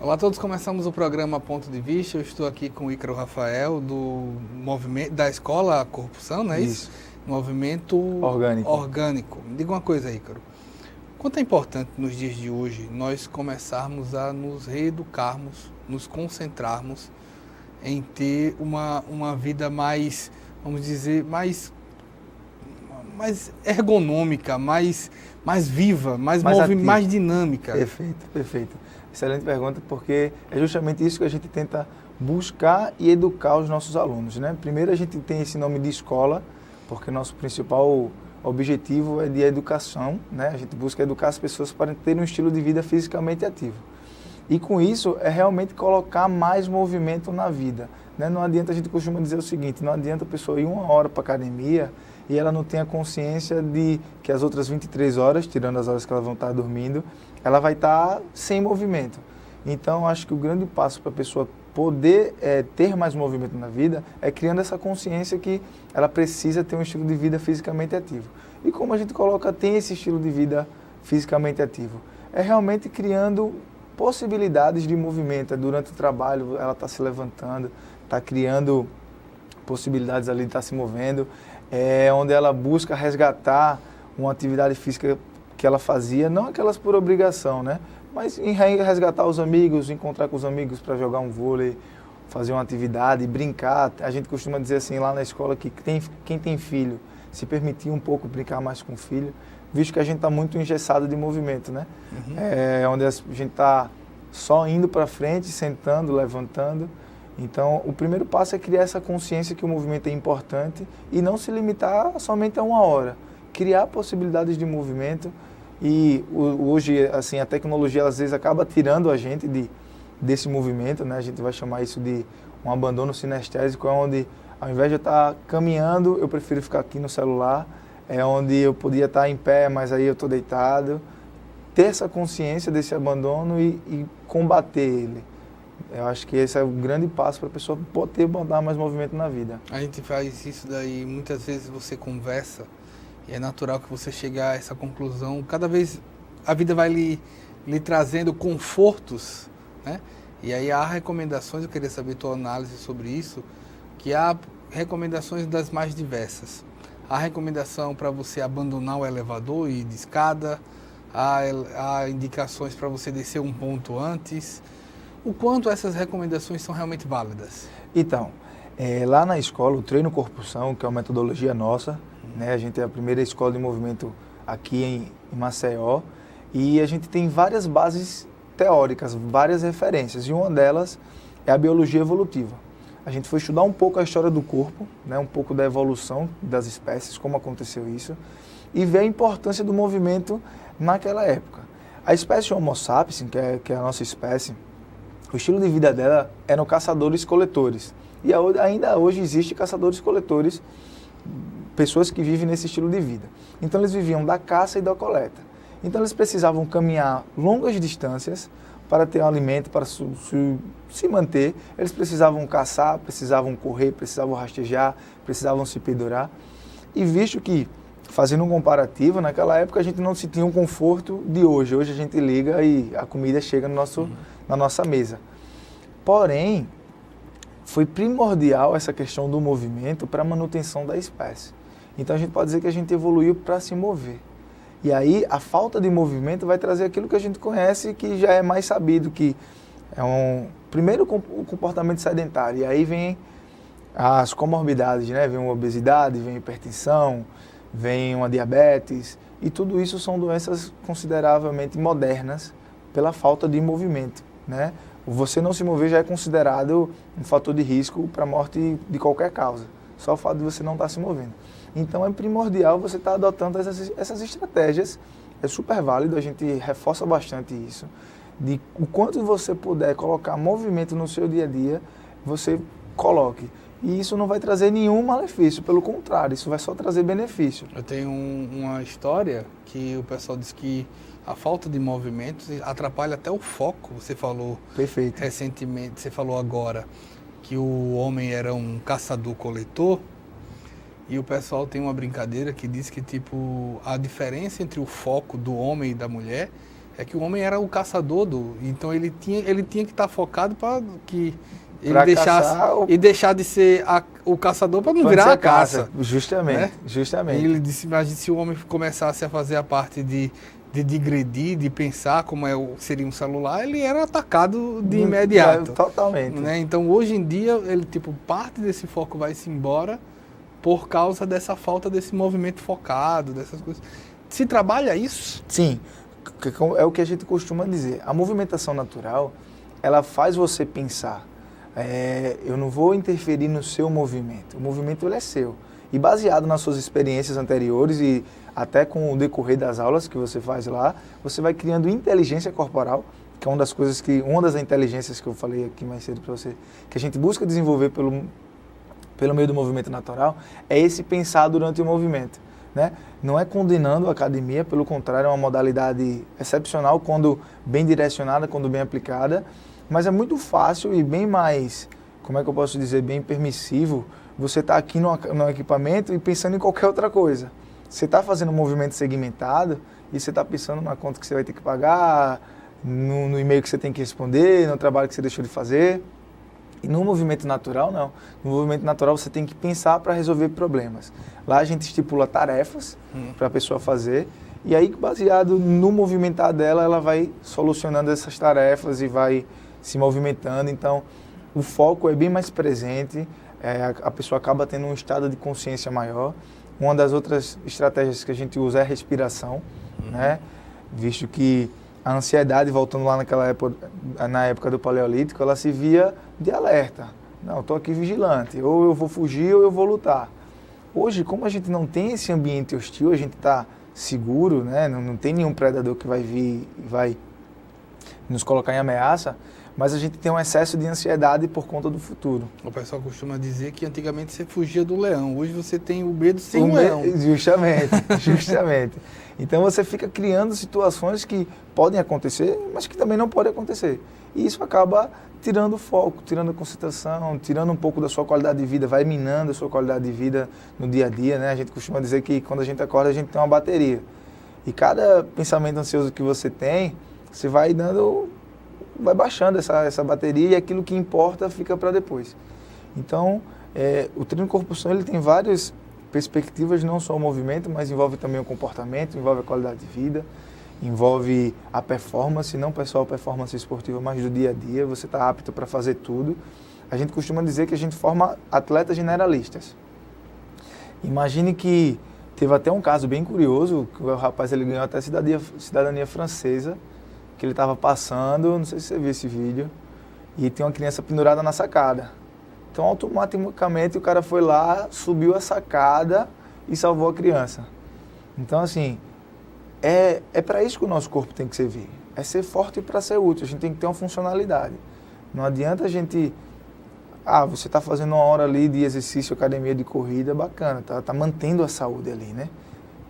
Olá a todos, começamos o programa Ponto de Vista. Eu estou aqui com o Ícaro Rafael, do movimento da Escola Corrupção, não é isso? Movimento Orgânico. Me diga uma coisa, Ícaro. Quanto é importante nos dias de hoje nós começarmos a nos reeducarmos, nos concentrarmos em ter uma vida mais, vamos dizer, mais ergonômica, mais viva, mais dinâmica. Perfeito. Excelente pergunta, porque é justamente isso que a gente tenta buscar e educar os nossos alunos, né? Primeiro a gente tem esse nome de escola, porque nosso principal objetivo é de educação, né? A gente busca educar as pessoas para ter um estilo de vida fisicamente ativo. E com isso é realmente colocar mais movimento na vida, né? Não adianta, a gente costuma dizer o seguinte, não adianta a pessoa ir 1 hora para a academia e ela não tem a consciência de que as outras 23 horas, tirando as horas que ela vão estar dormindo, ela vai estar sem movimento. Então, acho que o grande passo para a pessoa poder ter mais movimento na vida é criando essa consciência que ela precisa ter um estilo de vida fisicamente ativo. E como a gente tem esse estilo de vida fisicamente ativo? É realmente criando possibilidades de movimento. Durante o trabalho, ela está se levantando, está criando possibilidades ali de estar se movendo, onde ela busca resgatar uma atividade física que ela fazia, não aquelas por obrigação, né? Mas em resgatar os amigos, encontrar com os amigos para jogar um vôlei, fazer uma atividade, brincar. A gente costuma dizer assim lá na escola que quem tem filho, se permitir um pouco brincar mais com o filho, visto que a gente está muito engessado de movimento, né? Onde a gente está só indo para frente, sentando, levantando. Então, o primeiro passo é criar essa consciência que o movimento é importante e não se limitar somente a 1 hora. Criar possibilidades de movimento e hoje, assim, a tecnologia às vezes acaba tirando a gente desse movimento, né? A gente vai chamar isso de um abandono sinestésico, onde ao invés de eu estar caminhando, eu prefiro ficar aqui no celular, onde eu podia estar em pé, mas aí eu estou deitado. Ter essa consciência desse abandono e combater ele. Eu acho que esse é o grande passo para a pessoa poder botar mais movimento na vida. A gente faz isso daí, muitas vezes você conversa e é natural que você chegue a essa conclusão. Cada vez a vida vai lhe trazendo confortos, né? E aí há recomendações, eu queria saber a tua análise sobre isso, que há recomendações das mais diversas. Há recomendação para você abandonar o elevador e ir de escada, há indicações para você descer um ponto antes. O quanto essas recomendações são realmente válidas? Então, lá na escola, o Treino Corpusão, que é uma metodologia nossa, né? A gente é a primeira escola de movimento aqui em Maceió, e a gente tem várias bases teóricas, várias referências, e uma delas é a biologia evolutiva. A gente foi estudar um pouco a história do corpo, né? Um pouco da evolução das espécies, como aconteceu isso, e ver a importância do movimento naquela época. A espécie Homo sapiens, que é a nossa espécie, o estilo de vida dela eram caçadores-coletores. E ainda hoje existe caçadores-coletores, pessoas que vivem nesse estilo de vida. Então eles viviam da caça e da coleta. Então eles precisavam caminhar longas distâncias para ter um alimento, para se manter. Eles precisavam caçar, precisavam correr, precisavam rastejar, precisavam se pendurar. E visto que, fazendo um comparativo, naquela época a gente não se tinha um conforto de hoje. Hoje a gente liga e a comida chega na nossa mesa. Porém, foi primordial essa questão do movimento para a manutenção da espécie. Então a gente pode dizer que a gente evoluiu para se mover. E aí a falta de movimento vai trazer aquilo que a gente conhece, que já é mais sabido, que é primeiro o comportamento sedentário. E aí vem as comorbidades, né? Vem uma obesidade, vem hipertensão, vem uma diabetes. E tudo isso são doenças consideravelmente modernas pela falta de movimento, né? Você não se mover já é considerado um fator de risco para a morte de qualquer causa. Só o fato de você não estar se movendo. Então é primordial você estar adotando essas estratégias. É super válido, a gente reforça bastante isso. De o quanto você puder colocar movimento no seu dia a dia, você coloque. E isso não vai trazer nenhum malefício, pelo contrário, isso vai só trazer benefício. Eu tenho uma história que o pessoal diz que a falta de movimentos atrapalha até o foco. Você falou Perfeito. Recentemente, você falou agora que o homem era um caçador-coletor, e o pessoal tem uma brincadeira que diz que tipo, a diferença entre o foco do homem e da mulher é que o homem era o caçador então ele tinha que estar focado para que ele Pra deixasse caçar e deixar de ser o caçador para não Quando virar você a caça. Justamente, né? justamente. E ele disse, imagina se o homem começasse a fazer a parte de digredir, de pensar como seria um celular, ele era atacado de imediato. Totalmente. Né? Então, hoje em dia, ele parte desse foco vai-se embora por causa dessa falta desse movimento focado, dessas coisas. Se trabalha isso? Sim, é o que a gente costuma dizer. A movimentação natural, ela faz você pensar. Eu não vou interferir no seu movimento. O movimento ele é seu. E baseado nas suas experiências anteriores e até com o decorrer das aulas que você faz lá, você vai criando inteligência corporal, que é uma das inteligências que eu falei aqui mais cedo para você, que a gente busca desenvolver pelo meio do movimento natural, é esse pensar durante o movimento. Né? Não é condenando a academia, pelo contrário, é uma modalidade excepcional quando bem direcionada, quando bem aplicada, mas é muito fácil e bem mais, como é que eu posso dizer, bem permissivo, você está aqui no equipamento e pensando em qualquer outra coisa. Você está fazendo um movimento segmentado e você está pensando na conta que você vai ter que pagar, no e-mail que você tem que responder, no trabalho que você deixou de fazer. E no movimento natural, não. No movimento natural você tem que pensar para resolver problemas. Lá a gente estipula tarefas para a pessoa fazer e aí, baseado no movimentar dela, ela vai solucionando essas tarefas e vai se movimentando. Então, o foco é bem mais presente, a pessoa acaba tendo um estado de consciência maior. Uma das outras estratégias que a gente usa é a respiração, né? Visto que a ansiedade, voltando lá na época do Paleolítico, ela se via de alerta. Não, estou aqui vigilante, ou eu vou fugir ou eu vou lutar. Hoje, como a gente não tem esse ambiente hostil, a gente está seguro, né? Não tem nenhum predador que vai vir e vai nos colocar em ameaça, mas a gente tem um excesso de ansiedade por conta do futuro. O pessoal costuma dizer que antigamente você fugia do leão, hoje você tem o medo sem o leão. Justamente. Então você fica criando situações que podem acontecer, mas que também não podem acontecer. E isso acaba tirando o foco, tirando a concentração, tirando um pouco da sua qualidade de vida, vai minando a sua qualidade de vida no dia a dia, né? A gente costuma dizer que quando a gente acorda, a gente tem uma bateria. E cada pensamento ansioso que você tem, você vai baixando essa bateria e aquilo que importa fica para depois. Então, o treino corpo-som ele tem várias perspectivas, não só o movimento, mas envolve também o comportamento, envolve a qualidade de vida, envolve a performance, não só a performance esportiva, mas do dia a dia, você está apto para fazer tudo. A gente costuma dizer que a gente forma atletas generalistas. Imagine que teve até um caso bem curioso, que o rapaz ele ganhou até cidadania francesa, que ele estava passando, não sei se você viu esse vídeo, e tem uma criança pendurada na sacada. Então, automaticamente, o cara foi lá, subiu a sacada e salvou a criança. Então, assim, é para isso que o nosso corpo tem que servir. É ser forte para ser útil, a gente tem que ter uma funcionalidade. Não adianta a gente... você está fazendo uma hora ali de exercício, academia de corrida, bacana, tá mantendo a saúde ali, né?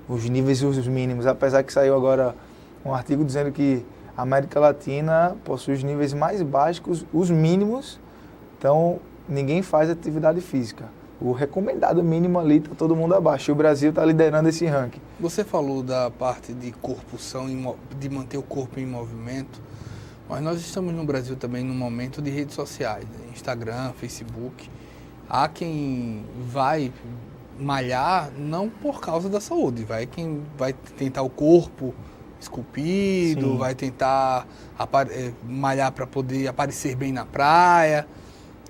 Os níveis e os mínimos, apesar que saiu agora um artigo dizendo que a América Latina possui os níveis mais básicos, os mínimos, então ninguém faz atividade física. O recomendado mínimo ali está todo mundo abaixo, e o Brasil está liderando esse ranking. Você falou da parte de corpo-são, de manter o corpo em movimento, mas nós estamos no Brasil também num momento de redes sociais, né? Instagram, Facebook. Há quem vai malhar não por causa da saúde, vai quem vai tentar o corpo esculpido, Sim. vai tentar malhar para poder aparecer bem na praia.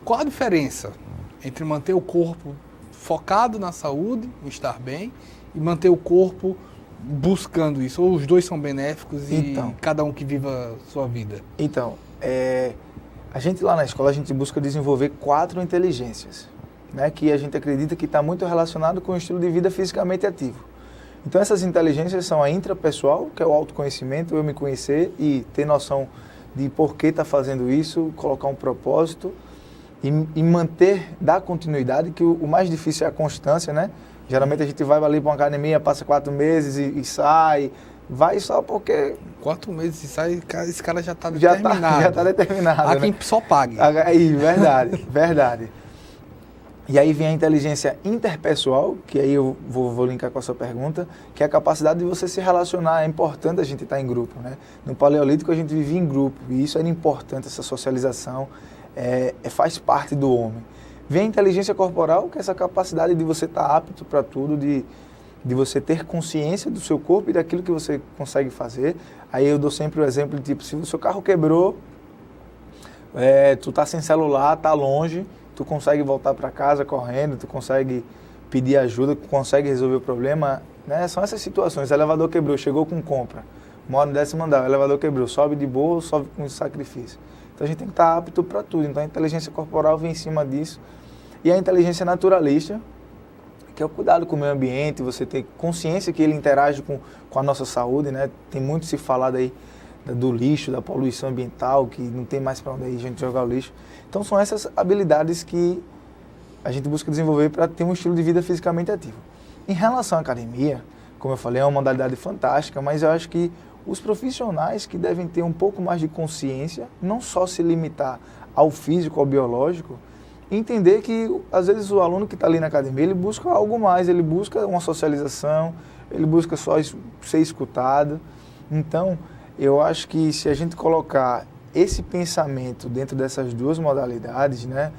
Qual a diferença entre manter o corpo focado na saúde, em estar bem, e manter o corpo buscando isso? Ou os dois são benéficos e cada um que viva a sua vida? Então, a gente lá na escola, a gente busca desenvolver 4 inteligências, né, que a gente acredita que está muito relacionado com o estilo de vida fisicamente ativo. Então essas inteligências são a intrapessoal, que é o autoconhecimento, eu me conhecer e ter noção de por que está fazendo isso, colocar um propósito e manter, dar continuidade, que o mais difícil é a constância, né? Geralmente a gente vai ali para uma academia, passa 4 meses e sai, vai só porque... 4 meses e sai, esse cara já está determinado. Já está determinado, Há né? quem só pague. Aí, verdade. E aí vem a inteligência interpessoal, que aí eu vou linkar com a sua pergunta, que é a capacidade de você se relacionar. É importante a gente estar em grupo, né? No Paleolítico a gente vivia em grupo, e isso era importante, essa socialização faz parte do homem. Vem a inteligência corporal, que é essa capacidade de você estar apto para tudo, de você ter consciência do seu corpo e daquilo que você consegue fazer. Aí eu dou sempre o exemplo de tipo, se o seu carro quebrou, tu tá sem celular, tá longe, tu consegue voltar para casa correndo, tu consegue pedir ajuda, tu consegue resolver o problema, né? São essas situações. O elevador quebrou, chegou com compra, mora no 10º andar, o elevador quebrou, sobe de boa ou sobe com sacrifício. Então a gente tem que estar apto para tudo. Então a inteligência corporal vem em cima disso. E a inteligência naturalista, que é o cuidado com o meio ambiente, você ter consciência que ele interage com a nossa saúde, né? Tem muito se falado aí do lixo, da poluição ambiental, que não tem mais para onde ir a gente jogar o lixo. Então são essas habilidades que a gente busca desenvolver para ter um estilo de vida fisicamente ativo. Em relação à academia, como eu falei, é uma modalidade fantástica, mas eu acho que os profissionais que devem ter um pouco mais de consciência, não só se limitar ao físico, ao biológico, entender que às vezes o aluno que está ali na academia, ele busca algo mais, ele busca uma socialização, ele busca só ser escutado. Então, eu acho que se a gente colocar esse pensamento dentro dessas duas modalidades, né,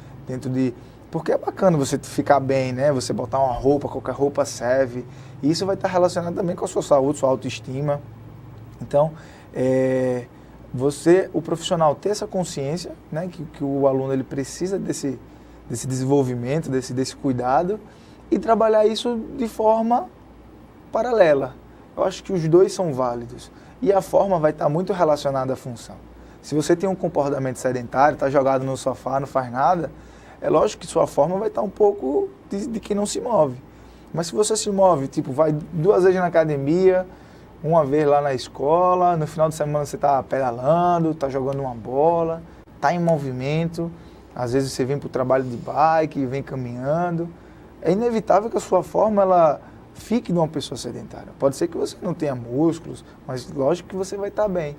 porque é bacana você ficar bem, né, você botar uma roupa, qualquer roupa serve, e isso vai estar relacionado também com a sua saúde, sua autoestima. Então, o profissional ter essa consciência, né, que o aluno ele precisa desse desenvolvimento, desse cuidado, e trabalhar isso de forma paralela. Eu acho que os dois são válidos. E a forma vai estar muito relacionada à função. Se você tem um comportamento sedentário, está jogado no sofá, não faz nada, é lógico que sua forma vai estar um pouco de quem não se move. Mas se você se move, tipo, vai 2 vezes na academia, 1 vez lá na escola, no final de semana você está pedalando, está jogando uma bola, está em movimento, às vezes você vem para o trabalho de bike, vem caminhando, é inevitável que a sua forma ela fique de uma pessoa sedentária. Pode ser que você não tenha músculos, mas lógico que você vai estar bem.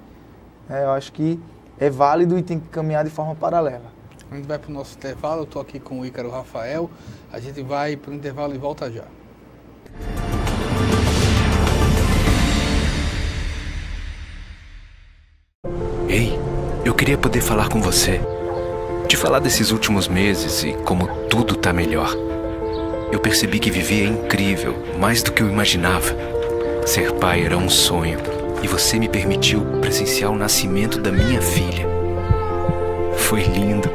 Eu acho que é válido e tem que caminhar de forma paralela. A gente vai para o nosso intervalo, eu estou aqui com o Ícaro Rafael, a gente vai para o intervalo e volta já. Ei, eu queria poder falar com você, te falar desses últimos meses e como tudo tá melhor. Eu percebi que viver é incrível, mais do que eu imaginava. Ser pai era um sonho e você me permitiu presenciar o nascimento da minha filha. Foi lindo.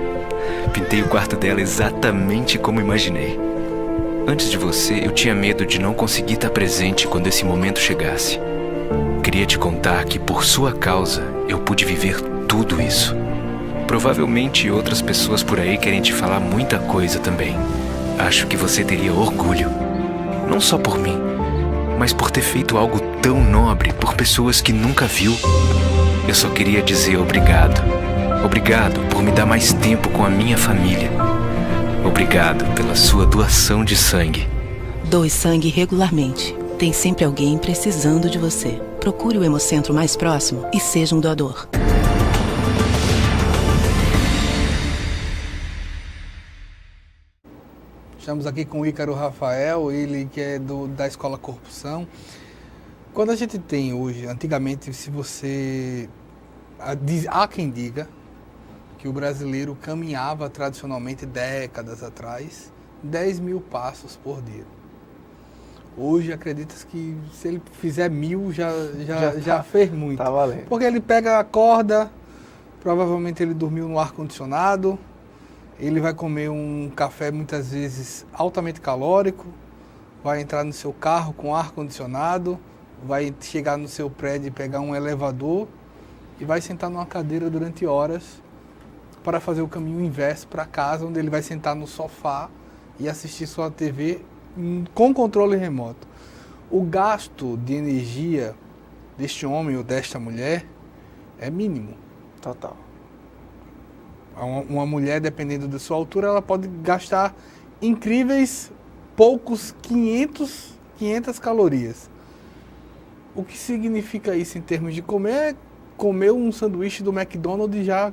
Pintei o quarto dela exatamente como imaginei. Antes de você, eu tinha medo de não conseguir estar presente quando esse momento chegasse. Queria te contar que, por sua causa, eu pude viver tudo isso. Provavelmente outras pessoas por aí querem te falar muita coisa também. Acho que você teria orgulho. Não só por mim, mas por ter feito algo tão nobre por pessoas que nunca viu. Eu só queria dizer obrigado. Obrigado por me dar mais tempo com a minha família. Obrigado pela sua doação de sangue. Doe sangue regularmente. Tem sempre alguém precisando de você. Procure o Hemocentro mais próximo e seja um doador. Estamos aqui com o Ícaro Rafael, ele que é da Escola Corpção. Quando a gente tem hoje, antigamente, se você... Há quem diga que o brasileiro caminhava tradicionalmente, décadas atrás, 10 mil passos por dia. Hoje, acredita-se que se ele fizer 1000, já fez muito. Tá valendo. Porque ele pega a corda, provavelmente ele dormiu no ar-condicionado, ele vai comer um café muitas vezes altamente calórico, vai entrar no seu carro com ar-condicionado, vai chegar no seu prédio e pegar um elevador e vai sentar numa cadeira durante horas para fazer o caminho inverso para casa, onde ele vai sentar no sofá e assistir sua TV com controle remoto. O gasto de energia deste homem ou desta mulher é mínimo. Total. Uma mulher, dependendo da sua altura, ela pode gastar incríveis poucos 500 calorias. O que significa isso em termos de comer? Comer um sanduíche do McDonald's e já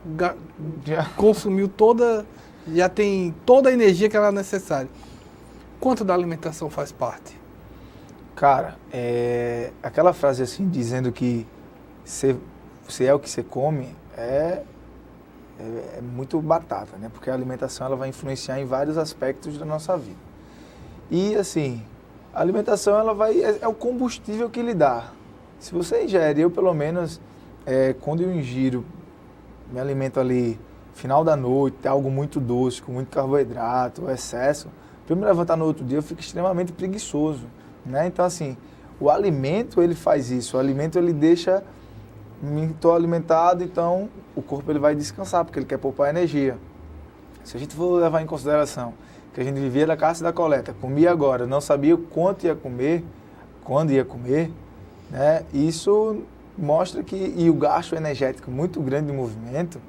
consumiu toda, já tem toda a energia que ela é necessária. Quanto da alimentação faz parte? Cara, aquela frase assim, dizendo que você é o que você come, é muito batata, né? Porque a alimentação ela vai influenciar em vários aspectos da nossa vida. E assim, a alimentação ela é o combustível que lhe dá. Se você ingere, eu pelo menos, quando eu ingiro, me alimento ali, final da noite, algo muito doce, com muito carboidrato, o excesso, para eu me levantar no outro dia, eu fico extremamente preguiçoso, né? Então assim, o alimento ele faz isso, o alimento ele deixa, estou alimentado, então o corpo ele vai descansar, porque ele quer poupar energia. Se a gente for levar em consideração que a gente vivia da caça e da coleta, comia agora, não sabia quanto ia comer, quando ia comer, né? Isso mostra que, e o gasto energético muito grande do movimento,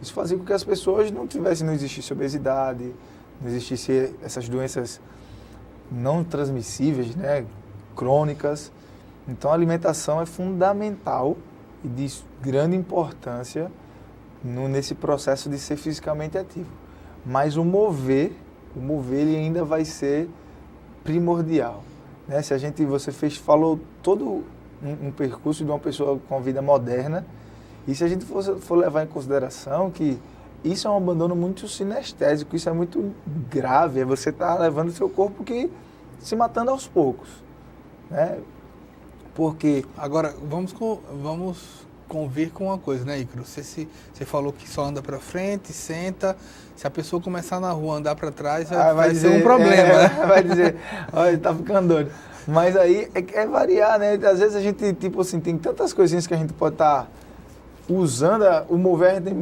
isso fazia com que as pessoas não existisse obesidade, não existisse essas doenças não transmissíveis, né? Crônicas. Então a alimentação é fundamental e de grande importância nesse processo de ser fisicamente ativo. Mas o mover ele ainda vai ser primordial, né? Você falou todo um percurso de uma pessoa com a vida moderna, e se a gente for levar em consideração que isso é um abandono muito sinestésico, isso é muito grave, você está levando o seu corpo se matando aos poucos, né? Porque... Agora, vamos convir com uma coisa, né, Ícaro? Você falou que só anda para frente, senta. Se a pessoa começar na rua a andar para trás, vai ser um problema, né? Vai dizer, olha, tá ficando doido. Mas aí é variar, né? Às vezes a gente, tipo assim, tem tantas coisinhas que a gente pode estar usando. O mover, a gente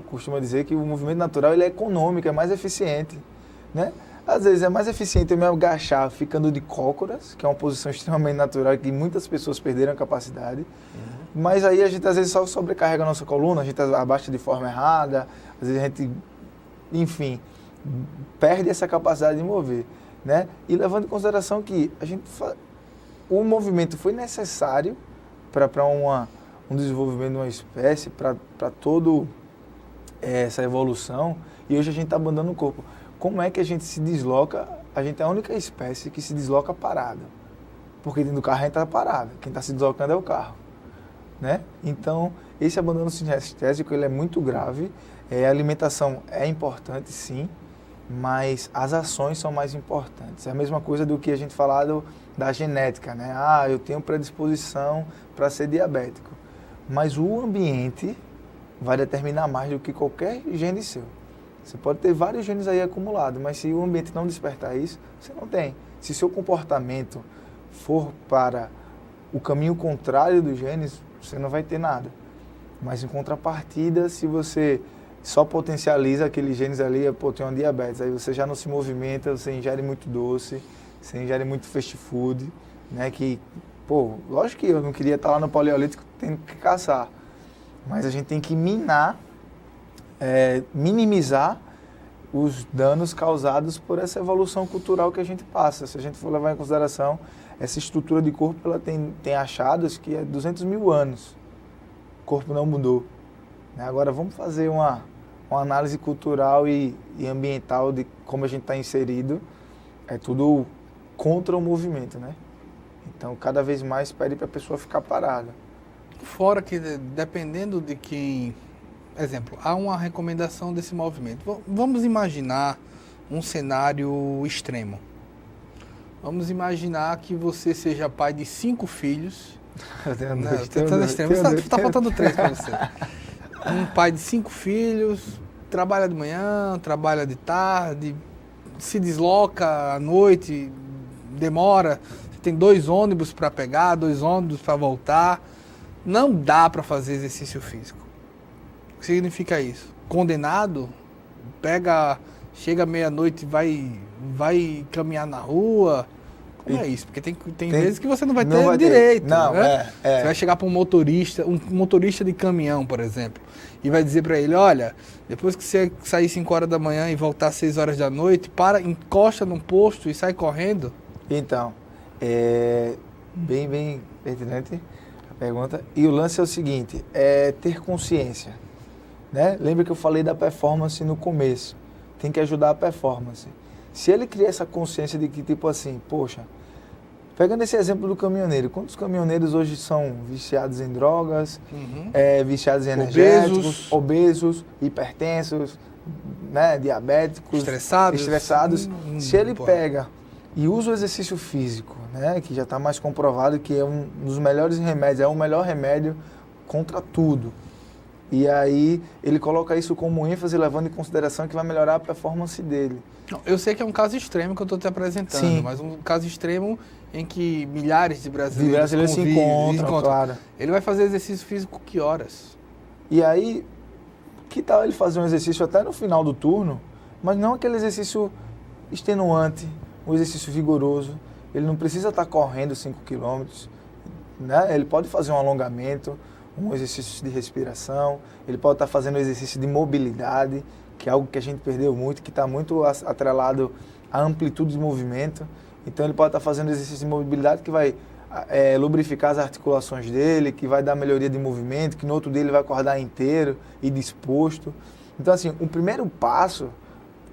costuma dizer que o movimento natural ele é econômico, é mais eficiente, né? Às vezes é mais eficiente eu me agachar ficando de cócoras, que é uma posição extremamente natural que muitas pessoas perderam a capacidade. Mas aí a gente às vezes só sobrecarrega a nossa coluna, a gente abaixa de forma errada, às vezes a gente, enfim, perde essa capacidade de mover, né? E levando em consideração que o movimento foi necessário para um desenvolvimento de uma espécie, para toda essa evolução, e hoje a gente está abandonando o corpo. Como é que a gente se desloca? A gente é a única espécie que se desloca parada. Porque dentro do carro a gente está parado. Quem está se deslocando é o carro, né? Então, esse abandono sinestésico ele é muito grave. A alimentação é importante, sim, mas as ações são mais importantes. É a mesma coisa do que a gente falou da genética, né? Eu tenho predisposição para ser diabético. Mas o ambiente vai determinar mais do que qualquer gene seu. Você pode ter vários genes aí acumulados, mas se o ambiente não despertar isso, você não tem. Se seu comportamento for para o caminho contrário dos genes, você não vai ter nada. Mas em contrapartida, se você só potencializa aqueles genes ali, tem uma diabetes, aí você já não se movimenta, você ingere muito doce, você ingere muito fast food, né? Lógico que eu não queria estar lá no paleolítico tendo que caçar, mas a gente tem que minimizar os danos causados por essa evolução cultural que a gente passa. Se a gente for levar em consideração, essa estrutura de corpo ela tem achados que é 200 mil anos. O corpo não mudou. Agora vamos fazer uma análise cultural e ambiental de como a gente está inserido. É tudo contra o movimento, né? Então, cada vez mais pede para a pessoa ficar parada. Fora que, dependendo de quem... Exemplo, há uma recomendação desse movimento. Vamos imaginar um cenário extremo. Vamos imaginar que você seja pai de 5 filhos. Está faltando 3 para você. Um pai de 5 filhos, trabalha de manhã, trabalha de tarde, se desloca à noite, demora. Você tem 2 ônibus para pegar, 2 ônibus para voltar. Não dá para fazer exercício físico. O que significa isso? Condenado, chega meia-noite e vai caminhar na rua. Como é isso? Porque tem vezes que você não vai ter direito. Não, né? Você vai chegar para um motorista de caminhão, por exemplo, e vai dizer para ele, olha, depois que você sair 5 horas da manhã e voltar às 6 horas da noite, encosta num posto e sai correndo. Então, bem pertinente a pergunta. E o lance é o seguinte, ter consciência. né? Lembra que eu falei da performance no começo. Tem que ajudar a performance. Se ele cria essa consciência de que, tipo assim, poxa, pegando esse exemplo do caminhoneiro, quantos caminhoneiros hoje são viciados em drogas, viciados em energéticos, obesos, hipertensos, né, diabéticos, estressados. Se ele pega e usa o exercício físico, né, que já está mais comprovado que é um dos melhores remédios, é o melhor remédio contra tudo. E aí ele coloca isso como ênfase, levando em consideração que vai melhorar a performance dele. Eu sei que é um caso extremo que eu estou te apresentando, Sim. mas um caso extremo em que milhares de brasileiros se encontram, claro. Ele vai fazer exercício físico que horas? E aí, que tal ele fazer um exercício até no final do turno, mas não aquele exercício extenuante, um exercício vigoroso. Ele não precisa estar correndo 5 km, né? Ele pode fazer um alongamento, um exercício de respiração, ele pode estar fazendo um exercício de mobilidade, que é algo que a gente perdeu muito, que está muito atrelado à amplitude de movimento. Então ele pode estar fazendo exercício de mobilidade que vai lubrificar as articulações dele, que vai dar melhoria de movimento, que no outro dia ele vai acordar inteiro e disposto. Então assim, o primeiro passo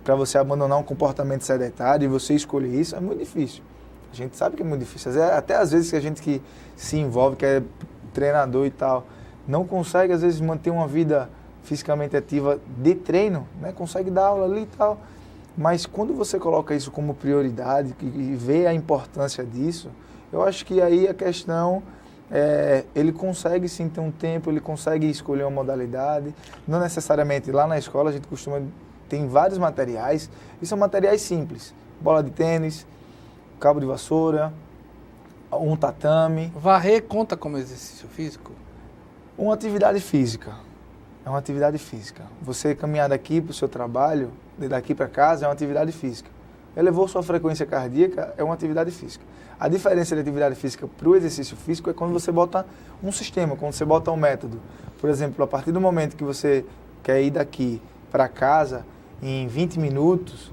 para você abandonar um comportamento sedentário e você escolher isso é muito difícil. A gente sabe que é muito difícil. Até às vezes que a gente que se envolve, que é treinador e tal, não consegue às vezes manter uma vida fisicamente ativa de treino, né? Consegue dar aula ali e tal, mas quando você coloca isso como prioridade e vê a importância disso, eu acho que aí a questão ele consegue sim ter um tempo, ele consegue escolher uma modalidade, não necessariamente lá na escola a gente costuma, tem vários materiais, e são materiais simples, bola de tênis, cabo de vassoura, um tatame. Varrer conta como exercício físico? Uma atividade física. É uma atividade física. Você caminhar daqui para o seu trabalho, daqui para casa, é uma atividade física. Elevou sua frequência cardíaca, é uma atividade física. A diferença de atividade física para o exercício físico é quando você bota um sistema, quando você bota um método. Por exemplo, a partir do momento que você quer ir daqui para casa, em 20 minutos,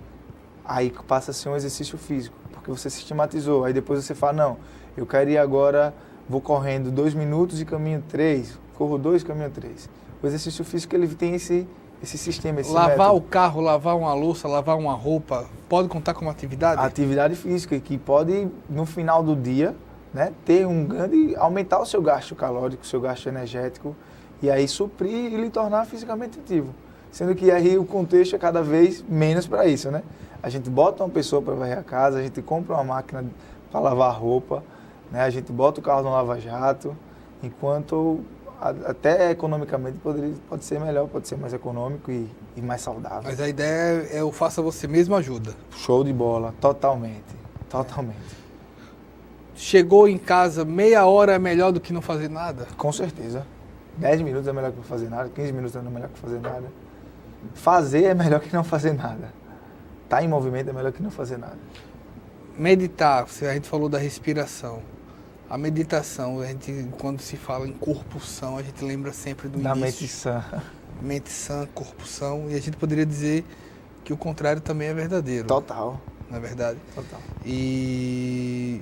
aí passa a ser um exercício físico, porque você sistematizou. Aí depois você fala, não, eu quero ir agora, vou correndo 2 minutos e caminho 3, corro 2, caminho 3. O exercício físico ele tem esse sistema, esse lavar método. O carro, lavar uma louça, lavar uma roupa, pode contar como atividade? Atividade física, que pode, no final do dia, né, ter um grande, aumentar o seu gasto calórico, o seu gasto energético, e aí suprir e lhe tornar fisicamente ativo. Sendo que aí o contexto é cada vez menos para isso, né? A gente bota uma pessoa para varrer a casa, a gente compra uma máquina para lavar a roupa, né? A gente bota o carro no lava-jato, enquanto até economicamente pode ser melhor, pode ser mais econômico e mais saudável. Mas a ideia é o faça você mesmo ajuda. Show de bola, totalmente, totalmente. Chegou em casa, meia hora é melhor do que não fazer nada? Com certeza. 10 minutos é melhor que não fazer nada, 15 minutos é melhor que fazer nada. Fazer é melhor que não fazer nada. Estar em movimento é melhor que não fazer nada. Meditar, a gente falou da respiração. A meditação, a gente, quando se fala em corpo são, a gente lembra sempre do da início. mente sã. Mente sã, corpo são. E a gente poderia dizer que o contrário também é verdadeiro. Total. Não é verdade? Total. E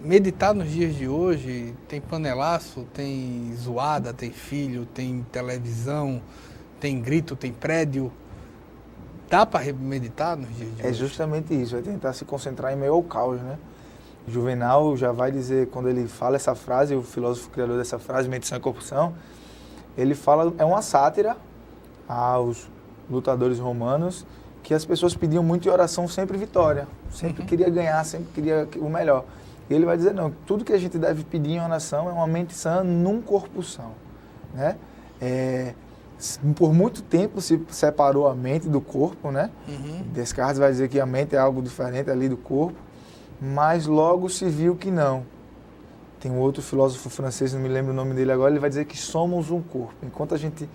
meditar nos dias de hoje tem panelaço, tem zoada, tem filho, tem televisão, tem grito, tem prédio. Dá para meditar nos dias de hoje? É justamente isso, é tentar se concentrar em meio ao caos, né? Juvenal já vai dizer, quando ele fala essa frase, o filósofo criador dessa frase, mente sã e corpo são, ele fala, é uma sátira aos lutadores romanos, que as pessoas pediam muito em oração sempre vitória, sempre queria ganhar, sempre queria o melhor. E ele vai dizer, não, tudo que a gente deve pedir em oração é uma mente sã num corpo são, né? Por muito tempo se separou a mente do corpo, né? Descartes vai dizer que a mente é algo diferente ali do corpo, mas logo se viu que não. Tem um outro filósofo francês, não me lembro o nome dele agora, ele vai dizer que somos um corpo. Enquanto a gente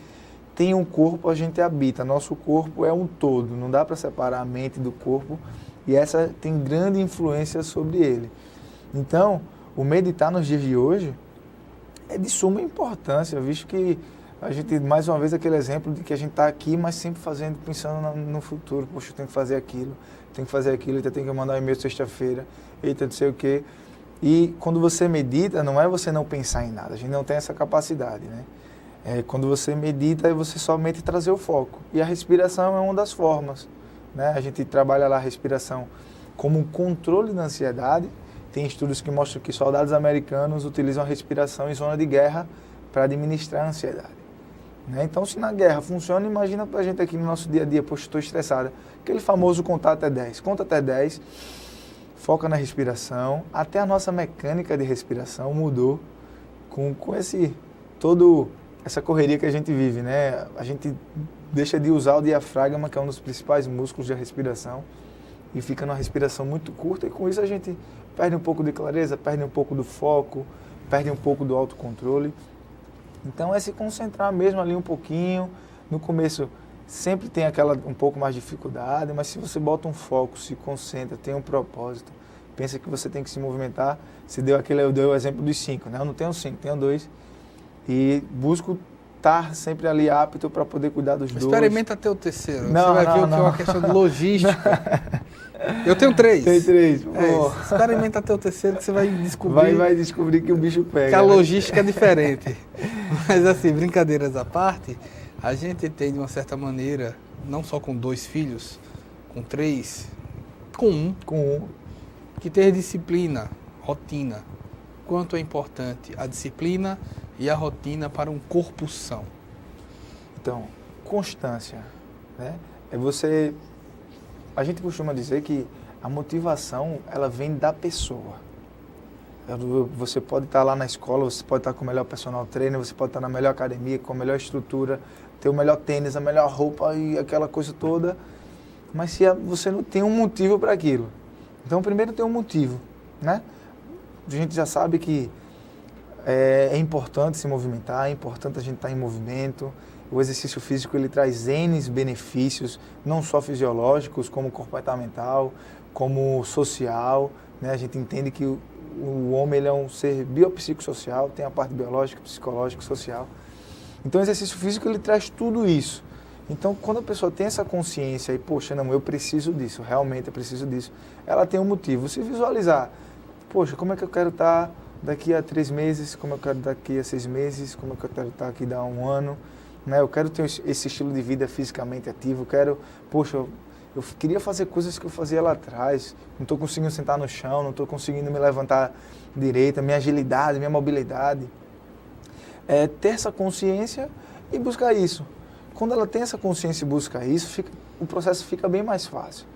tem um corpo, a gente habita. Nosso corpo é um todo, não dá para separar a mente do corpo, e essa tem grande influência sobre ele. Então, o meditar nos dias de hoje é de suma importância, visto que a gente, mais uma vez, aquele exemplo de que a gente está aqui, mas sempre pensando no futuro. Poxa, eu tenho que fazer aquilo, eu tenho que mandar um e-mail sexta-feira, eita, não sei o quê. E quando você medita, não é você não pensar em nada, a gente não tem essa capacidade, né? Quando você medita, você somente trazer o foco. E a respiração é uma das formas, né? A gente trabalha lá a respiração como um controle da ansiedade. Tem estudos que mostram que soldados americanos utilizam a respiração em zona de guerra para administrar a ansiedade, né? Então, se na guerra funciona, imagina para a gente aqui no nosso dia a dia, poxa, estou estressada. Aquele famoso contar até 10. Conta até 10, foca na respiração. Até a nossa mecânica de respiração mudou com essa correria que a gente vive, né? A gente deixa de usar o diafragma, que é um dos principais músculos da respiração, e fica numa respiração muito curta, e com isso a gente perde um pouco de clareza, perde um pouco do foco, perde um pouco do autocontrole. Então é se concentrar mesmo ali um pouquinho. No começo sempre tem um pouco mais de dificuldade, mas se você bota um foco, se concentra, tem um propósito, pensa que você tem que se movimentar. Eu dei o exemplo dos 5, né? Eu não tenho 5, tenho 2. E busco estar sempre ali apto para poder cuidar dos 2. Experimenta ter o terceiro. Não, você vai ver o que é uma questão de logística. Eu tenho 3. Tem 3. Experimenta ter o terceiro que você vai descobrir. Vai descobrir que o bicho pega. Que a logística é diferente. Mas assim, brincadeiras à parte, a gente tem de uma certa maneira, não só com 2 filhos, com 3, com um, que ter disciplina, rotina. Quanto é importante a disciplina e a rotina para um corpo são. Então, constância, né? A gente costuma dizer que a motivação, ela vem da pessoa. Você pode estar lá na escola, você pode estar com o melhor personal trainer, você pode estar na melhor academia, com a melhor estrutura, ter o melhor tênis, a melhor roupa e aquela coisa toda, mas se você não tem um motivo para aquilo. Então, primeiro tem um motivo, né? A gente já sabe que é importante se movimentar, é importante a gente estar em movimento. O exercício físico, ele traz N benefícios, não só fisiológicos, como comportamental, como social, né? A gente entende que o homem, ele é um ser biopsicossocial, tem a parte biológica, psicológica, social. Então, o exercício físico, ele traz tudo isso. Então, quando a pessoa tem essa consciência e, poxa, não, eu preciso disso, realmente eu preciso disso, ela tem um motivo. Se visualizar, poxa, como é que eu quero estar daqui a 3 meses, como eu quero estar daqui a 6 meses, como é que eu quero estar aqui daqui a 1 ano, né? Eu quero ter esse estilo de vida fisicamente ativo, eu queria fazer coisas que eu fazia lá atrás, não estou conseguindo sentar no chão, não estou conseguindo me levantar direito, minha agilidade, minha mobilidade. Ter essa consciência e buscar isso. Quando ela tem essa consciência e busca isso, o processo fica bem mais fácil.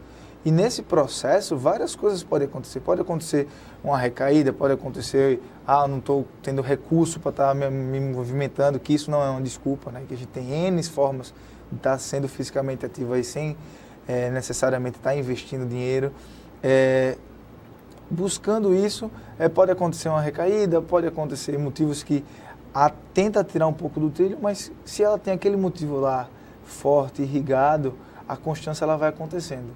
E nesse processo, várias coisas podem acontecer. Pode acontecer uma recaída, pode acontecer, não estou tendo recurso para estar me movimentando, que isso não é uma desculpa, né? Que a gente tem N formas de estar sendo fisicamente ativo aí sem necessariamente estar investindo dinheiro. Buscando isso, pode acontecer uma recaída, pode acontecer motivos que tenta tirar um pouco do trilho, mas se ela tem aquele motivo lá forte, irrigado, a constância ela vai acontecendo.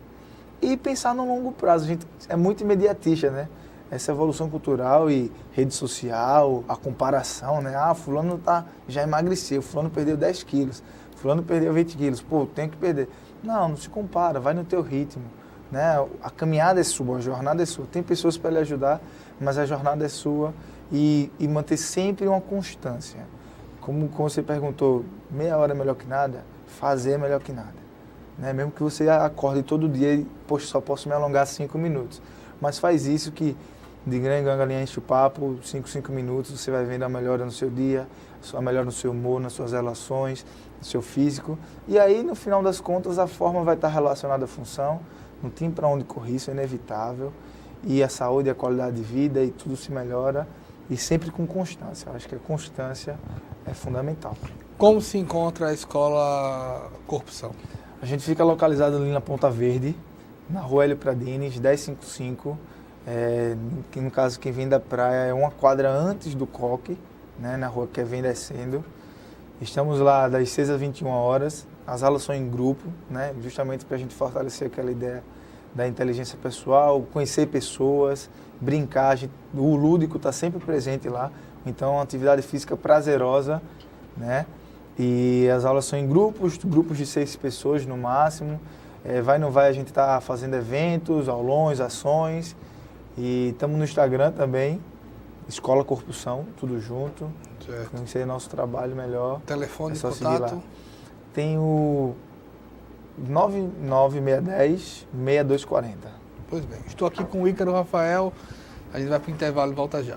E pensar no longo prazo, a gente é muito imediatista, né? Essa evolução cultural e rede social, a comparação, né? Fulano já emagreceu, fulano perdeu 10 quilos, fulano perdeu 20 quilos, tem que perder. Não se compara, vai no teu ritmo, né? A caminhada é sua, a jornada é sua. Tem pessoas para lhe ajudar, mas a jornada é sua e manter sempre uma constância. Como você perguntou, meia hora é melhor que nada, fazer é melhor que nada. Né? Mesmo que você acorde todo dia e, só posso me alongar 5 minutos. Mas faz isso que, de grande galinha enche o papo, 5 minutos, você vai vendo a melhora no seu dia, a melhora no seu humor, nas suas relações, no seu físico. E aí, no final das contas, a forma vai estar relacionada à função, não tem para onde correr, isso é inevitável. E a saúde, a qualidade de vida e tudo se melhora, e sempre com constância. Eu acho que a constância é fundamental. Como se encontra a escola Corpção? A gente fica localizado ali na Ponta Verde, na Rua Hélio Pradines, 1055. Que no caso, quem vem da praia é uma quadra antes do coque, né, na rua que vem descendo. Estamos lá das 6 às 21 horas. As aulas são em grupo, né, justamente para a gente fortalecer aquela ideia da inteligência pessoal, conhecer pessoas, brincar. O lúdico está sempre presente lá. Então, é uma atividade física prazerosa, né? E as aulas são em grupos de 6 pessoas no máximo. Vai não vai, a gente está fazendo eventos, aulões, ações. E estamos no Instagram também. Escola Corpo São, tudo junto. Certo. Conhecer nosso trabalho melhor. Telefone, É só seguir contato. lá. Tem o 99610-6240. Pois bem, estou aqui com o Ícaro Rafael, a gente vai para o intervalo e volta já.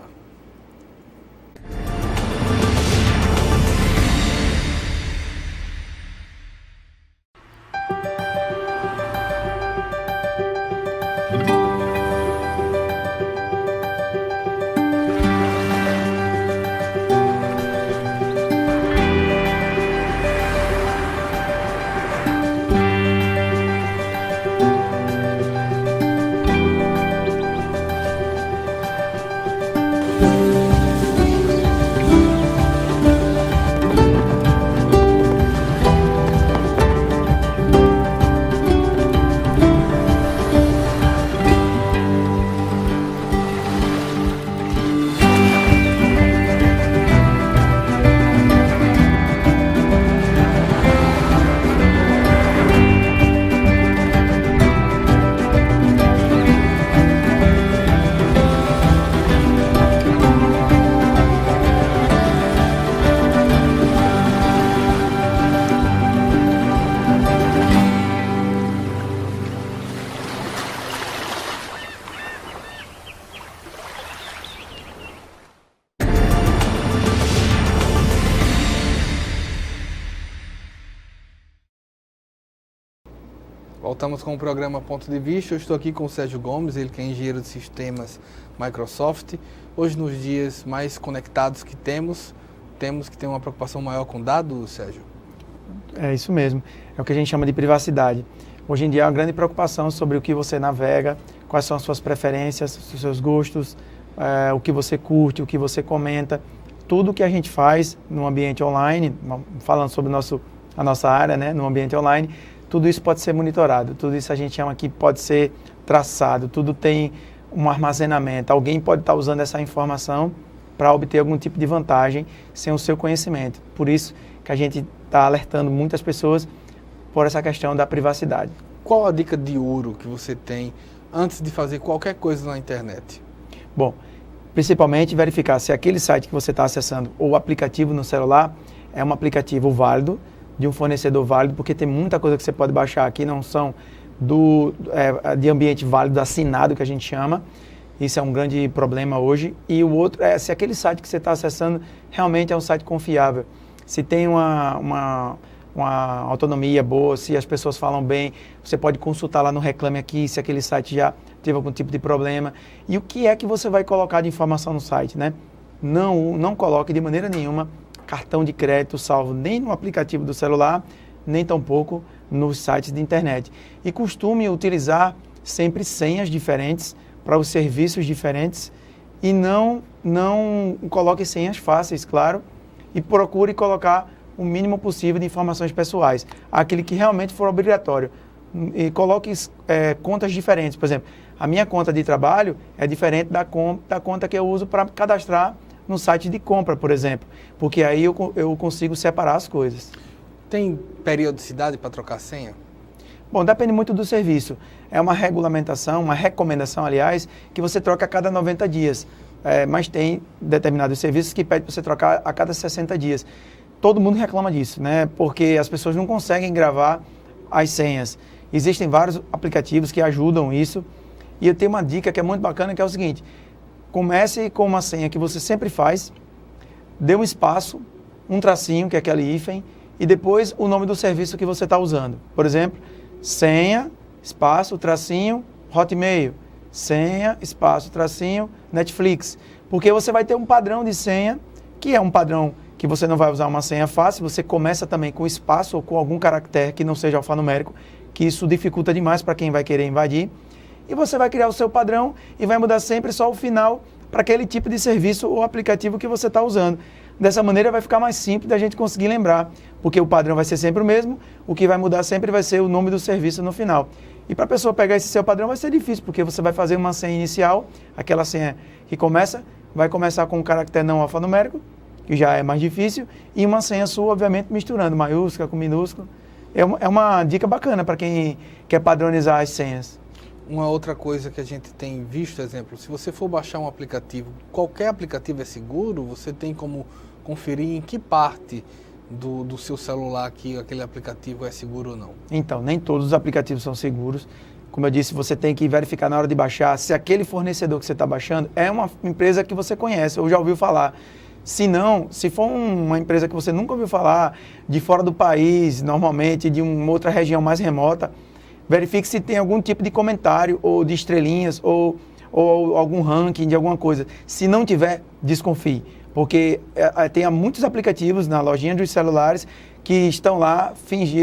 Voltamos com o programa Ponto de Vista. Eu estou aqui com o Sérgio Gomes, ele que é engenheiro de sistemas Microsoft. Hoje, nos dias mais conectados que temos que ter uma preocupação maior com dados, Sérgio? É isso mesmo. É o que a gente chama de privacidade. Hoje em dia é uma grande preocupação sobre o que você navega, quais são as suas preferências, os seus gostos, o que você curte, o que você comenta. Tudo que a gente faz no ambiente online, falando sobre a nossa área, né, no ambiente online, tudo isso pode ser monitorado, tudo isso a gente chama que pode ser traçado, tudo tem um armazenamento. Alguém pode estar usando essa informação para obter algum tipo de vantagem sem o seu conhecimento. Por isso que a gente está alertando muitas pessoas por essa questão da privacidade. Qual a dica de ouro que você tem antes de fazer qualquer coisa na internet? Bom, principalmente verificar se aquele site que você está acessando ou o aplicativo no celular é um aplicativo válido, de um fornecedor válido, porque tem muita coisa que você pode baixar aqui, não são de ambiente válido assinado, que a gente chama. Isso é um grande problema hoje. E o outro é se aquele site que você está acessando realmente é um site confiável, se tem uma autonomia boa, se as pessoas falam bem, você pode consultar lá no Reclame Aqui, se aquele site já teve algum tipo de problema. E o que é que você vai colocar de informação no site, né? Não coloque de maneira nenhuma cartão de crédito salvo nem no aplicativo do celular, nem tampouco nos sites de internet. E costume utilizar sempre senhas diferentes para os serviços diferentes e não coloque senhas fáceis, claro, e procure colocar o mínimo possível de informações pessoais, aquele que realmente for obrigatório. E coloque contas diferentes. Por exemplo, a minha conta de trabalho é diferente da conta que eu uso para cadastrar no site de compra, por exemplo, porque aí eu consigo separar as coisas. Tem periodicidade para trocar senha? Bom, depende muito do serviço. É uma regulamentação, uma recomendação, aliás, que você troca a cada 90 dias. Mas tem determinados serviços que pedem para você trocar a cada 60 dias. Todo mundo reclama disso, né? Porque as pessoas não conseguem gravar as senhas. Existem vários aplicativos que ajudam isso. E eu tenho uma dica que é muito bacana, que é o seguinte: comece com uma senha que você sempre faz, dê um espaço, um tracinho, que é aquele hífen, e depois o nome do serviço que você está usando. Por exemplo, senha, espaço, tracinho, Hotmail, senha, espaço, tracinho, Netflix. Porque você vai ter um padrão de senha, que é um padrão que você não vai usar uma senha fácil, você começa também com espaço ou com algum caractere que não seja alfanumérico, que isso dificulta demais para quem vai querer invadir. E você vai criar o seu padrão e vai mudar sempre só o final para aquele tipo de serviço ou aplicativo que você está usando. Dessa maneira vai ficar mais simples da gente conseguir lembrar, porque o padrão vai ser sempre o mesmo, o que vai mudar sempre vai ser o nome do serviço no final. E para a pessoa pegar esse seu padrão vai ser difícil, porque você vai fazer uma senha inicial, aquela senha que vai começar com um caractere não alfanumérico, que já é mais difícil, e uma senha sua, obviamente, misturando maiúscula com minúscula. É uma dica bacana para quem quer padronizar as senhas. uma outra coisa que a gente tem visto, exemplo, se você for baixar um aplicativo, qualquer aplicativo é seguro, você tem como conferir em que parte do seu celular que aquele aplicativo é seguro ou não? Então, nem todos os aplicativos são seguros. Como eu disse, você tem que verificar na hora de baixar se aquele fornecedor que você está baixando é uma empresa que você conhece ou já ouviu falar. Se não, se for uma empresa que você nunca ouviu falar, de fora do país, normalmente de uma outra região mais remota, verifique se tem algum tipo de comentário ou de estrelinhas ou algum ranking de alguma coisa. Se não tiver, desconfie, porque tem muitos aplicativos na lojinha dos celulares que estão lá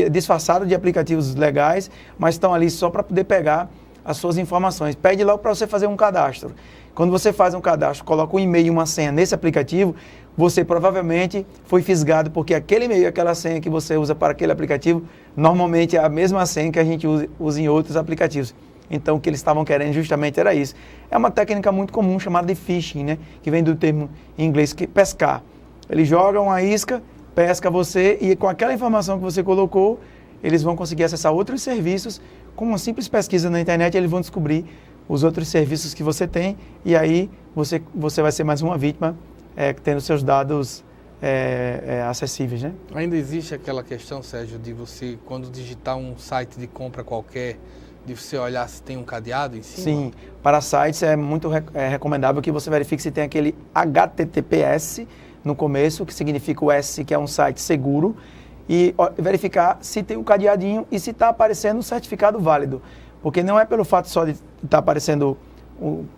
disfarçados de aplicativos legais, mas estão ali só para poder pegar as suas informações. Pede logo para você fazer um cadastro. Quando você faz um cadastro, coloca um e-mail e uma senha nesse aplicativo, você provavelmente foi fisgado, porque aquele e-mail e aquela senha que você usa para aquele aplicativo, normalmente é a mesma senha que a gente usa em outros aplicativos. Então, o que eles estavam querendo justamente era isso. É uma técnica muito comum chamada de phishing, né? Que vem do termo em inglês, que é pescar. Eles jogam a isca, pesca você e com aquela informação que você colocou, eles vão conseguir acessar outros serviços. Com uma simples pesquisa na internet, eles vão descobrir os outros serviços que você tem e aí você vai ser mais uma vítima tendo seus dados acessíveis, né? Ainda existe aquela questão, Sérgio, de você, quando digitar um site de compra qualquer, de você olhar se tem um cadeado em cima? Sim, para sites é muito recomendável que você verifique se tem aquele HTTPS no começo, que significa o S, que é um site seguro, e verificar se tem um cadeadinho e se está aparecendo um certificado válido. Porque não é pelo fato só de estar aparecendo,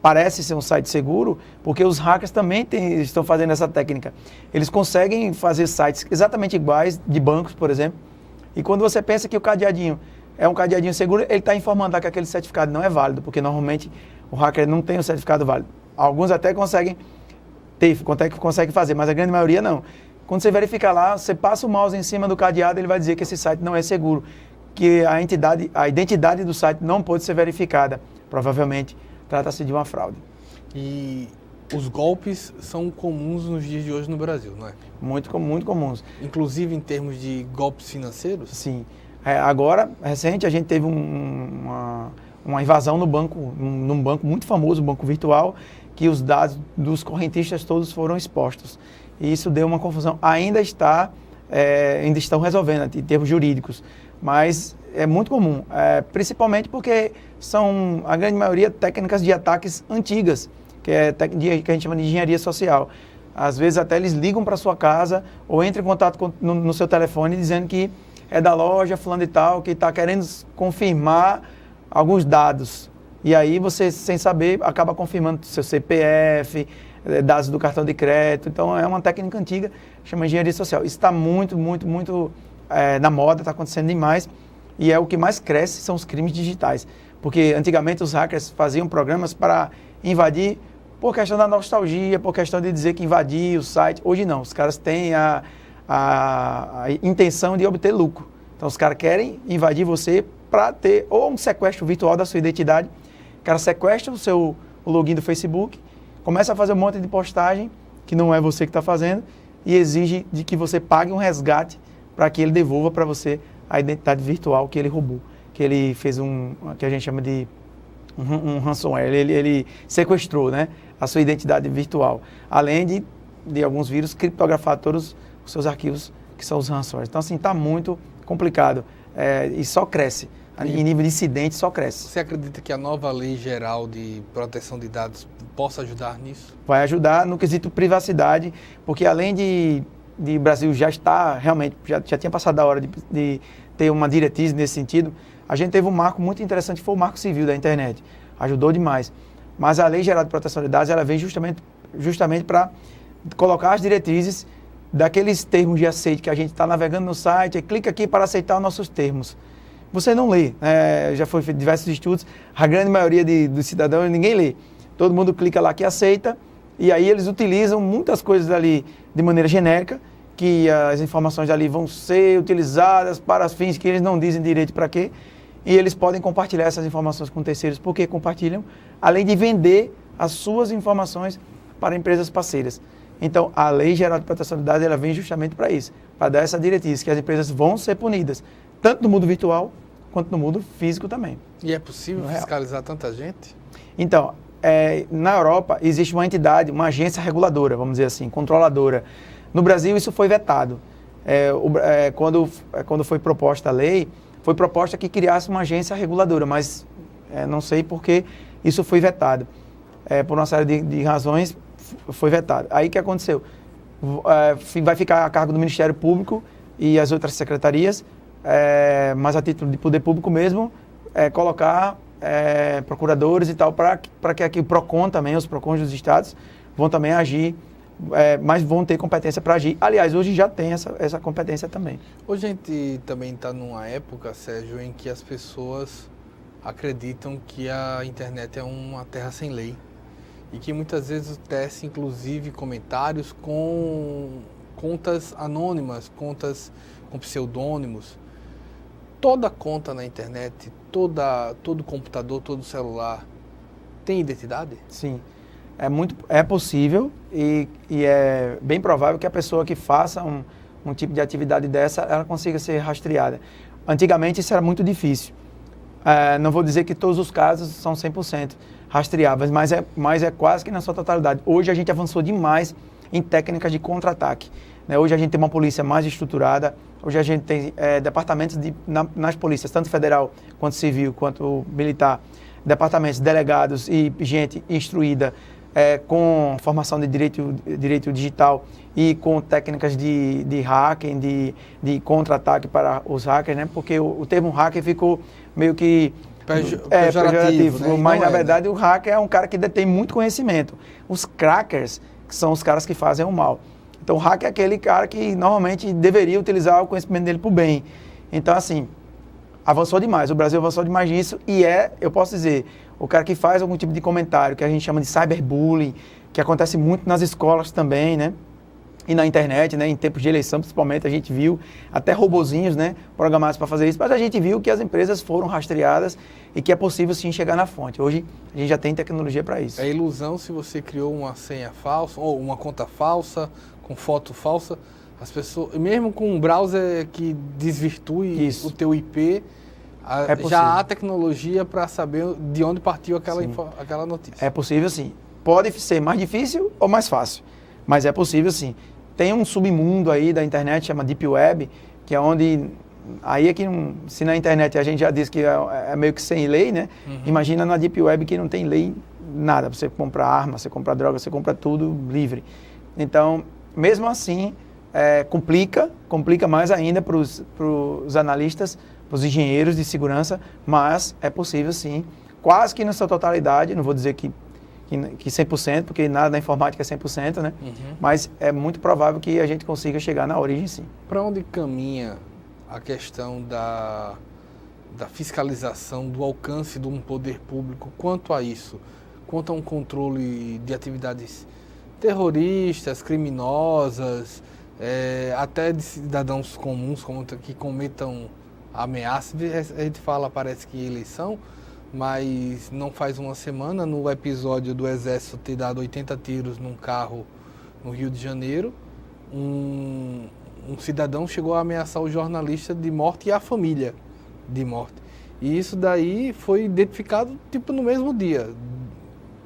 parece ser um site seguro, porque os hackers também estão fazendo essa técnica. Eles conseguem fazer sites exatamente iguais, de bancos, por exemplo, e quando você pensa que o cadeadinho é um cadeadinho seguro, ele está informando que aquele certificado não é válido, porque normalmente o hacker não tem o certificado válido. Alguns até conseguem fazer, mas a grande maioria não. Quando você verificar lá, você passa o mouse em cima do cadeado, ele vai dizer que esse site não é seguro, que a identidade do site não pode ser verificada. Provavelmente trata-se de uma fraude. E os golpes são comuns nos dias de hoje no Brasil, não é? Muito comuns. Inclusive em termos de golpes financeiros? Sim. Agora, recente, a gente teve uma invasão no banco, num banco muito famoso, um banco virtual, que os dados dos correntistas todos foram expostos. E isso deu uma confusão. Ainda estão resolvendo em termos jurídicos, mas é muito comum, principalmente porque são, a grande maioria, técnicas de ataques antigas, que a gente chama de engenharia social. Às vezes até eles ligam para sua casa ou entram em contato no seu telefone dizendo que é da loja fulano e tal, que está querendo confirmar alguns dados. E aí você, sem saber, acaba confirmando seu CPF, dados do cartão de crédito. Então é uma técnica antiga, chama engenharia social. Isso está muito na moda, está acontecendo demais. E é o que mais cresce, são os crimes digitais. Porque antigamente os hackers faziam programas para invadir por questão da nostalgia, por questão de dizer que invadia o site. Hoje não, os caras têm a intenção de obter lucro. Então os caras querem invadir você para ter ou um sequestro virtual da sua identidade. O cara sequestra o login do Facebook, começa a fazer um monte de postagem, que não é você que está fazendo, e exige de que você pague um resgate para que ele devolva para você a identidade virtual que ele roubou, que ele fez que a gente chama de um ransomware, ele sequestrou, né, a sua identidade virtual, além de alguns vírus criptografar todos os seus arquivos, que são os ransomwares. Então, assim, está muito complicado e só cresce. Em nível de incidente, só cresce. Você acredita que a nova lei geral de proteção de dados possa ajudar nisso? Vai ajudar no quesito privacidade, porque além de o Brasil já está realmente, já tinha passado a hora de ter uma diretriz nesse sentido, a gente teve um marco muito interessante, que foi o Marco Civil da internet. Ajudou demais. Mas a Lei Geral de Proteção de Dados, ela vem justamente para colocar as diretrizes daqueles termos de aceite que a gente está navegando no site, clica aqui para aceitar os nossos termos. Você não lê, já foi feito diversos estudos, a grande maioria dos cidadãos, ninguém lê. Todo mundo clica lá que aceita, e aí eles utilizam muitas coisas ali de maneira genérica, que as informações ali vão ser utilizadas para fins que eles não dizem direito para quê, e eles podem compartilhar essas informações com terceiros, porque compartilham, além de vender as suas informações para empresas parceiras. Então, a Lei Geral de Proteção de Dados, ela vem justamente para isso, para dar essa diretriz, que as empresas vão ser punidas, tanto no mundo virtual, quanto no mundo físico também. E é possível No real. fiscalizar tanta gente? Então, na Europa existe uma entidade, uma agência reguladora, vamos dizer assim, controladora. No Brasil isso foi vetado. Quando foi proposta a lei, foi proposta que criasse uma agência reguladora, mas não sei por que isso foi vetado. Por uma série de razões foi vetado. Aí o que aconteceu? Vai ficar a cargo do Ministério Público e as outras secretarias, mas a título de poder público mesmo, colocar procuradores e tal, para que aqui o PROCON também, os PROCONs dos estados, vão também agir, mas vão ter competência para agir. Aliás, hoje já tem essa competência também. Hoje a gente também está numa época, Sérgio, em que as pessoas acreditam que a internet é uma terra sem lei. E que muitas vezes tece, inclusive, comentários com contas anônimas, contas com pseudônimos. Toda conta na internet, todo computador, todo celular tem identidade? Sim, é possível e é bem provável que a pessoa que faça um tipo de atividade dessa, ela consiga ser rastreada. Antigamente isso era muito difícil. Não vou dizer que todos os casos são 100% rastreáveis, mas é quase que na sua totalidade. Hoje a gente avançou demais em técnicas de contra-ataque. Né? Hoje a gente tem uma polícia mais estruturada, hoje a gente tem departamentos nas polícias, tanto federal quanto civil, quanto militar, departamentos delegados e gente instruída com formação de direito digital e com técnicas de hacking, de contra-ataque para os hackers, né? Porque o termo hacker ficou meio que pejorativo, né? Mas na verdade o hacker é um cara que detém muito conhecimento. Os crackers que são os caras que fazem o mal. Então o hacker é aquele cara que normalmente deveria utilizar o conhecimento dele para o bem. Então assim, avançou demais, o Brasil avançou demais nisso e eu posso dizer, o cara que faz algum tipo de comentário, que a gente chama de cyberbullying, que acontece muito nas escolas também, né? E na internet, né? Em tempos de eleição, principalmente, a gente viu até robozinhos, né? Programados para fazer isso, mas a gente viu que as empresas foram rastreadas e que é possível sim chegar na fonte. Hoje a gente já tem tecnologia para isso. É ilusão se você criou uma senha falsa ou uma conta falsa, com foto falsa, as pessoas, mesmo com um browser que desvirtue o teu IP, já há tecnologia para saber de onde partiu aquela notícia. É possível sim. Pode ser mais difícil ou mais fácil, mas é possível sim. Tem um submundo aí da internet, chama Deep Web, que é onde... Aí é que, se na internet a gente já diz que é meio que sem lei, né? Uhum. Imagina na Deep Web que não tem lei nada. Você compra arma, você compra droga, você compra tudo livre. Então, mesmo assim, complica mais ainda para os analistas, para os engenheiros de segurança, mas é possível sim, quase que na sua totalidade, não vou dizer que 100%, porque nada da informática é 100%, né? Uhum. Mas é muito provável que a gente consiga chegar na origem, sim. Para onde caminha a questão da fiscalização, do alcance de um poder público quanto a isso? Quanto a um controle de atividades terroristas, criminosas, até de cidadãos comuns que cometam ameaças. A gente fala, parece que eleição, mas não faz uma semana, no episódio do Exército ter dado 80 tiros num carro no Rio de Janeiro, um cidadão chegou a ameaçar o jornalista de morte e a família de morte. E isso daí foi identificado no mesmo dia,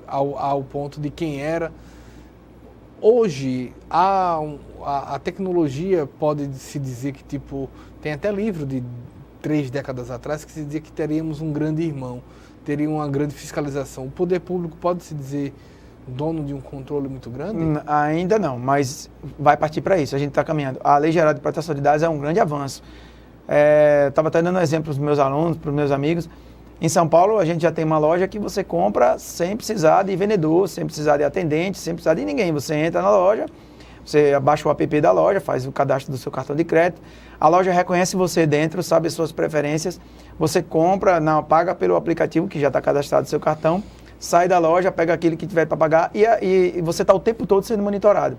ao ponto de quem era. Hoje, a tecnologia pode-se dizer que, tem até livro de 3 décadas atrás que se dizia que teríamos um grande irmão, teria uma grande fiscalização. O poder público pode-se dizer dono de um controle muito grande? Ainda não, mas vai partir para isso, a gente está caminhando. A Lei Geral de Proteção de Dados é um grande avanço. Estava até dando um exemplo para os meus alunos, para os meus amigos. Em São Paulo, a gente já tem uma loja que você compra sem precisar de vendedor, sem precisar de atendente, sem precisar de ninguém. Você entra na loja, você baixa o app da loja, faz o cadastro do seu cartão de crédito, a loja reconhece você dentro, sabe as suas preferências, você compra, paga pelo aplicativo que já está cadastrado no seu cartão, sai da loja, pega aquilo que tiver para pagar e você está o tempo todo sendo monitorado.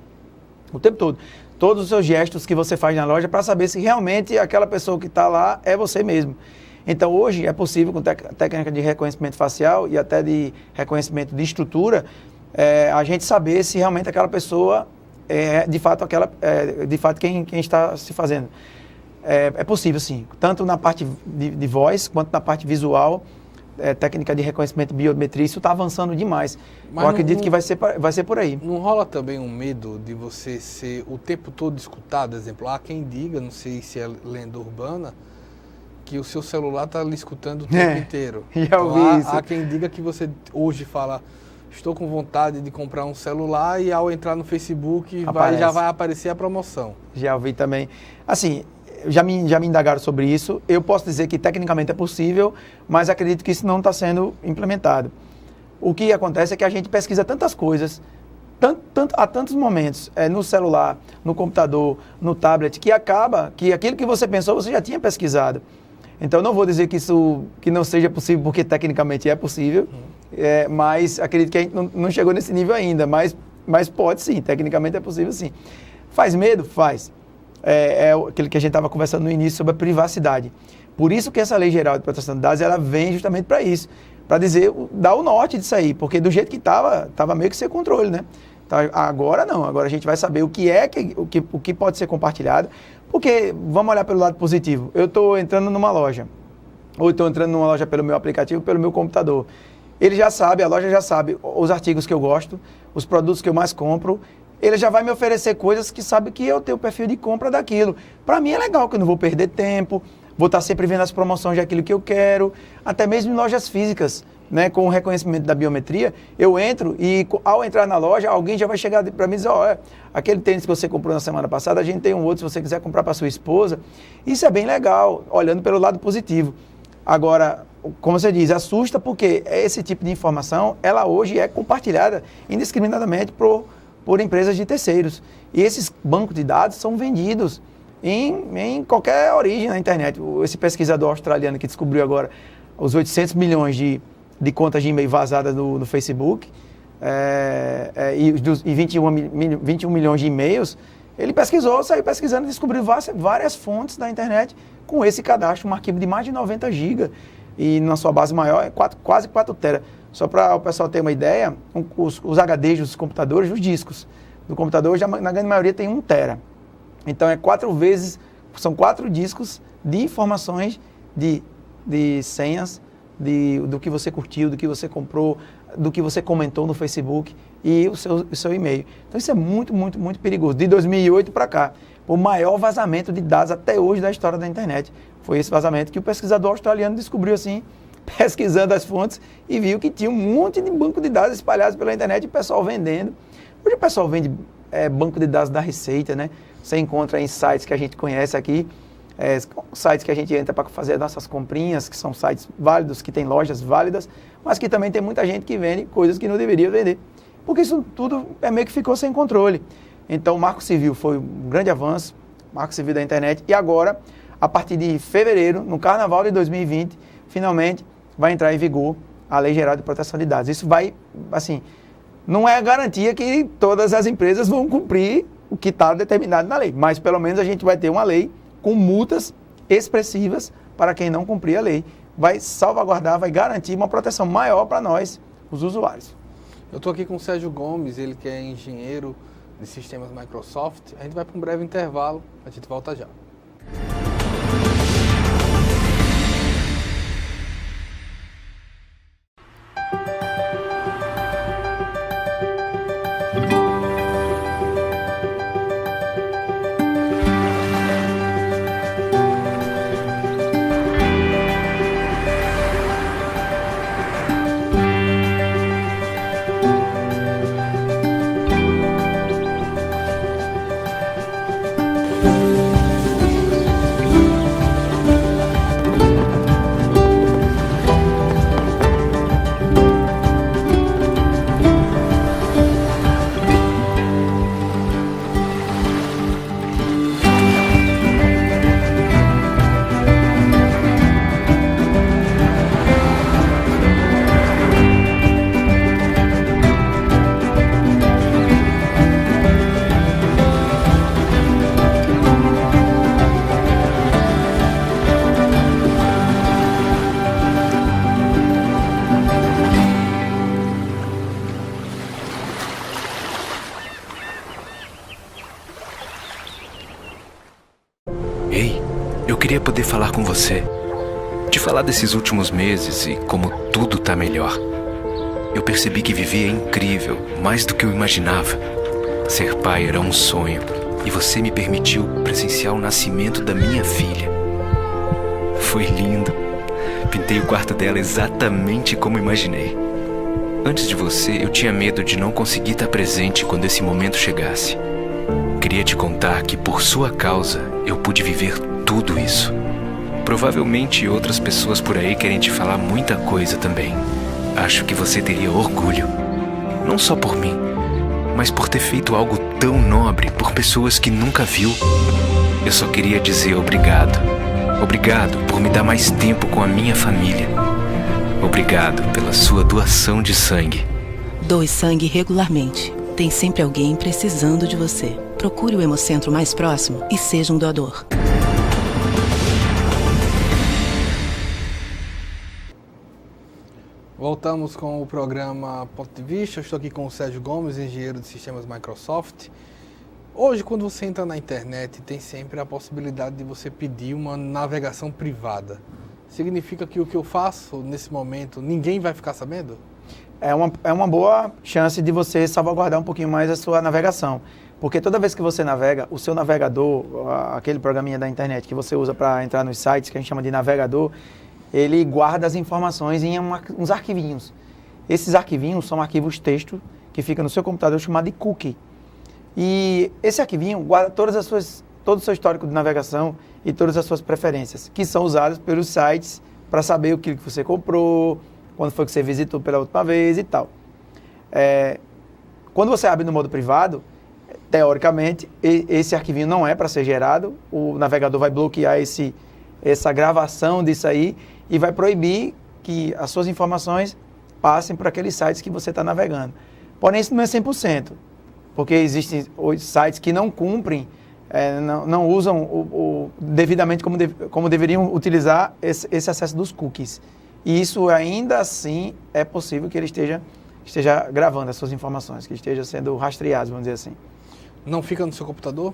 O tempo todo. Todos os seus gestos que você faz na loja para saber se realmente aquela pessoa que está lá é você mesmo. Então, hoje é possível, com técnica de reconhecimento facial e até de reconhecimento de estrutura, a gente saber se realmente aquela pessoa é de fato quem está se fazendo. É possível, sim. Tanto na parte de voz, quanto na parte visual, técnica de reconhecimento de biometria, isso está avançando demais. Mas eu acredito que vai ser por aí. Não rola também um medo de você ser o tempo todo escutado? Exemplo, há quem diga, não sei se é lenda urbana, que o seu celular está lhe escutando o tempo inteiro. Já ouvi isso. Há quem diga que você hoje fala, estou com vontade de comprar um celular, e ao entrar no Facebook já vai aparecer a promoção. Já ouvi também. Assim, já me indagaram sobre isso. Eu posso dizer que tecnicamente é possível, mas acredito que isso não está sendo implementado. O que acontece é que a gente pesquisa tantas coisas, há tantos momentos, no celular, no computador, no tablet, que acaba que aquilo que você pensou, você já tinha pesquisado. Então, não vou dizer que não seja possível, porque tecnicamente é possível, mas acredito que a gente não chegou nesse nível ainda, mas pode sim, tecnicamente é possível sim. Faz medo? Faz. Aquilo que a gente estava conversando no início sobre a privacidade. Por isso que essa Lei Geral de Proteção de Dados, ela vem justamente para isso, para dar o norte disso aí, porque do jeito que estava meio que sem controle, né? Então, agora não, agora a gente vai saber o que pode ser compartilhado, porque vamos olhar pelo lado positivo. Eu estou entrando numa loja, ou estou entrando numa loja pelo meu aplicativo, pelo meu computador. A loja já sabe os artigos que eu gosto, os produtos que eu mais compro. Ele já vai me oferecer coisas que sabe que eu tenho o perfil de compra daquilo. Para mim é legal, que eu não vou perder tempo, vou estar sempre vendo as promoções daquilo que eu quero, até mesmo em lojas físicas, né, com o reconhecimento da biometria, eu entro e ao entrar na loja, alguém já vai chegar para mim e dizer, aquele tênis que você comprou na semana passada, a gente tem um outro, se você quiser comprar para sua esposa. Isso é bem legal, olhando pelo lado positivo. Agora, como você diz, assusta porque esse tipo de informação, ela hoje é compartilhada indiscriminadamente por empresas de terceiros. E esses bancos de dados são vendidos em qualquer origem na internet. Esse pesquisador australiano que descobriu agora os 800 milhões de contas de e-mail vazadas no Facebook e 21 milhões de e-mails, ele saiu pesquisando e descobriu várias fontes da internet com esse cadastro, um arquivo de mais de 90 GB e na sua base maior é quase 4 tera. Só para o pessoal ter uma ideia, os HDs dos computadores, os discos do computador, na grande maioria tem 1 tera. Então são 4 discos de informações de senhas, do que você curtiu, do que você comprou, do que você comentou no Facebook e o seu e-mail. Então isso é muito, muito, muito perigoso. De 2008 para cá, o maior vazamento de dados até hoje da história da internet. Foi esse vazamento que o pesquisador australiano descobriu assim, pesquisando as fontes e viu que tinha um monte de banco de dados espalhados pela internet e o pessoal vendendo. Hoje o pessoal vende banco de dados da Receita, né? Você encontra em sites que a gente conhece aqui, sites que a gente entra para fazer nossas comprinhas, que são sites válidos, que tem lojas válidas, mas que também tem muita gente que vende coisas que não deveria vender. Porque isso tudo meio que ficou sem controle. Então o Marco Civil foi um grande avanço, Marco Civil da internet, e agora, a partir de fevereiro, no Carnaval de 2020, finalmente vai entrar em vigor a Lei Geral de Proteção de Dados. Isso vai, assim, não é a garantia que todas as empresas vão cumprir o que está determinado na lei, mas pelo menos a gente vai ter uma lei com multas expressivas para quem não cumprir a lei. Vai salvaguardar, vai garantir uma proteção maior para nós, os usuários. Eu estou aqui com o Sérgio Gomes, ele que é engenheiro de sistemas Microsoft. A gente vai para um breve intervalo, a gente volta já. Ei, eu queria poder falar com você. Te falar desses últimos meses e como tudo tá melhor. Eu percebi que viver é incrível, mais do que eu imaginava. Ser pai era um sonho e você me permitiu presenciar o nascimento da minha filha. Foi lindo. Pintei o quarto dela exatamente como imaginei. Antes de você, eu tinha medo de não conseguir estar presente quando esse momento chegasse. Queria te contar que, por sua causa, eu pude viver tudo isso. Provavelmente outras pessoas por aí querem te falar muita coisa também. Acho que você teria orgulho. Não só por mim, mas por ter feito algo tão nobre por pessoas que nunca viu. Eu só queria dizer obrigado. Obrigado por me dar mais tempo com a minha família. Obrigado pela sua doação de sangue. Doe sangue regularmente. Tem sempre alguém precisando de você. Procure o Hemocentro mais próximo e seja um doador. Voltamos com o programa Ponto de Vista. Eu estou aqui com o Sérgio Gomes, engenheiro de sistemas Microsoft. Hoje, quando você entra na internet, tem sempre a possibilidade de você pedir uma navegação privada. Significa que o que eu faço nesse momento, ninguém vai ficar sabendo? É uma boa chance de você salvaguardar um pouquinho mais a sua navegação. Porque toda vez que você navega, o seu navegador, aquele programinha da internet que você usa para entrar nos sites, que a gente chama de navegador, ele guarda as informações em uns arquivinhos. Esses arquivinhos são arquivos texto que ficam no seu computador chamado de cookie. E esse arquivinho guarda todo o seu histórico de navegação e todas as suas preferências, que são usadas pelos sites para saber o que você comprou, quando foi que você visitou pela última vez e tal. Quando você abre no modo privado, teoricamente, esse arquivinho não é para ser gerado, o navegador vai bloquear essa gravação disso aí e vai proibir que as suas informações passem para aqueles sites que você está navegando. Porém, isso não é 100%, porque existem sites que não cumprem, não usam devidamente como deveriam utilizar esse acesso dos cookies. E isso ainda assim é possível que ele esteja gravando as suas informações, que esteja sendo rastreado, vamos dizer assim. Não fica no seu computador?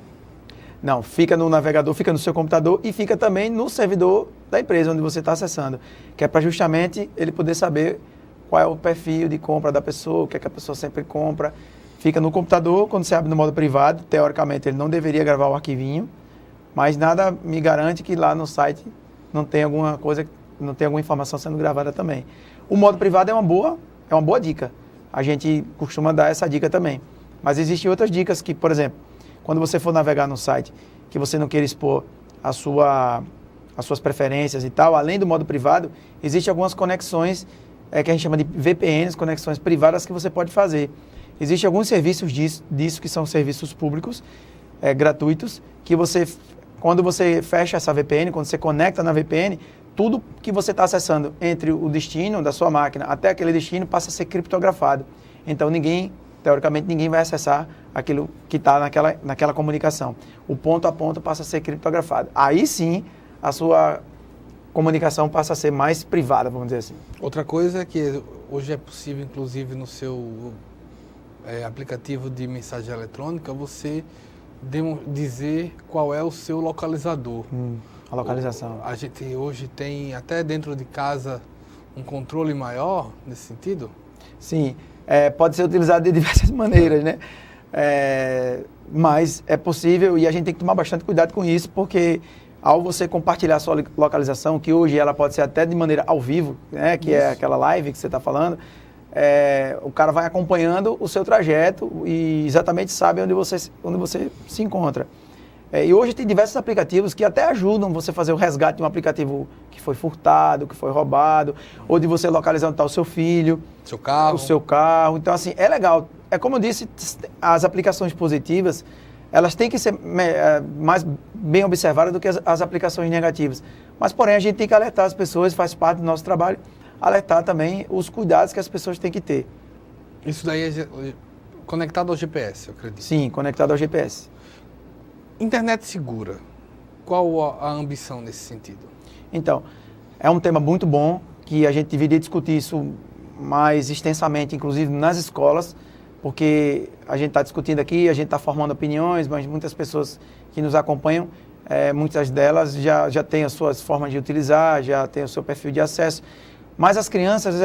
Não, fica no navegador, fica no seu computador e fica também no servidor da empresa onde você está acessando, que é para justamente ele poder saber qual é o perfil de compra da pessoa, o que é que a pessoa sempre compra. Fica no computador, quando você abre no modo privado, teoricamente ele não deveria gravar o arquivinho, mas nada me garante que lá no site não tem alguma coisa, não tem alguma informação sendo gravada também. O modo privado é uma boa dica. A gente costuma dar essa dica também. Mas existem outras dicas que, por exemplo, quando você for navegar no site que você não queira expor as suas preferências e tal, além do modo privado, existem algumas conexões que a gente chama de VPNs, conexões privadas que você pode fazer. Existem alguns serviços disso que são serviços públicos, gratuitos, que quando você fecha essa VPN, quando você conecta na VPN, tudo que você está acessando entre o destino da sua máquina até aquele destino passa a ser criptografado. Então, teoricamente, ninguém vai acessar aquilo que está naquela comunicação. O ponto a ponto passa a ser criptografado. Aí sim, a sua comunicação passa a ser mais privada, vamos dizer assim. Outra coisa é que hoje é possível, inclusive no seu aplicativo de mensagem eletrônica, você dizer qual é o seu localizador. A localização. A gente hoje tem, até dentro de casa, um controle maior nesse sentido? Sim. Pode ser utilizado de diversas maneiras, né? Mas é possível e a gente tem que tomar bastante cuidado com isso, porque ao você compartilhar a sua localização, que hoje ela pode ser até de maneira ao vivo, né? Que é aquela live que você está falando, o cara vai acompanhando o seu trajeto e exatamente sabe onde você se encontra. E hoje tem diversos aplicativos que até ajudam você a fazer o resgate de um aplicativo que foi furtado, que foi roubado, ou de você localizar onde está o seu filho, o seu carro. Então, assim, é legal. É como eu disse, as aplicações positivas, elas têm que ser mais bem observadas do que as aplicações negativas. Mas, porém, a gente tem que alertar as pessoas, faz parte do nosso trabalho, alertar também os cuidados que as pessoas têm que ter. Isso daí é conectado ao GPS, eu acredito. Sim, conectado ao GPS. Internet segura. Qual a ambição nesse sentido? Então, é um tema muito bom, que a gente deveria discutir isso mais extensamente, inclusive nas escolas, porque a gente está discutindo aqui, a gente está formando opiniões, mas muitas pessoas que nos acompanham muitas delas já têm as suas formas de utilizar, já têm o seu perfil de acesso, mas as crianças,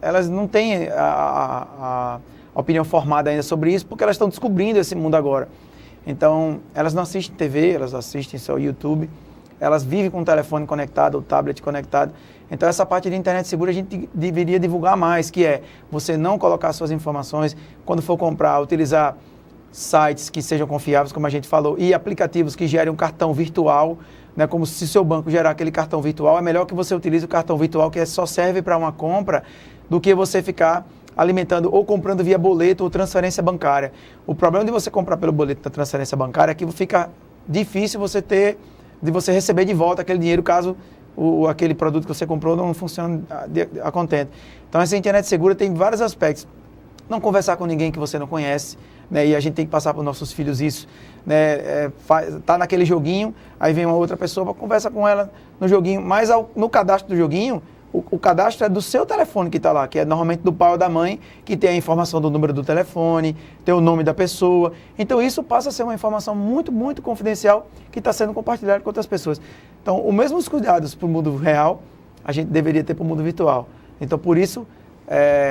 elas não têm a opinião formada ainda sobre isso, porque elas estão descobrindo esse mundo agora. Então, elas não assistem TV, elas assistem só YouTube, elas vivem com o telefone conectado, o tablet conectado. Então, essa parte de internet segura a gente deveria divulgar mais, que é você não colocar suas informações, quando for comprar, utilizar sites que sejam confiáveis, como a gente falou, e aplicativos que gerem um cartão virtual, né, como se seu banco gerar aquele cartão virtual. É melhor que você utilize o cartão virtual, que só serve para uma compra, do que você ficar alimentando ou comprando via boleto ou transferência bancária. O problema de você comprar pelo boleto da transferência bancária é que fica difícil de você receber de volta aquele dinheiro caso aquele produto que você comprou não funcione a contento. Então, essa internet segura tem vários aspectos. Não conversar com ninguém que você não conhece, né? E a gente tem que passar para os nossos filhos isso, né? Tá naquele joguinho, aí vem uma outra pessoa, conversa com ela no joguinho, mas no cadastro do joguinho, o cadastro é do seu telefone que está lá, que é normalmente do pai ou da mãe, que tem a informação do número do telefone, tem o nome da pessoa. Então, isso passa a ser uma informação muito, muito confidencial que está sendo compartilhada com outras pessoas. Então, os mesmos cuidados para o mundo real, a gente deveria ter para o mundo virtual. Então, por isso,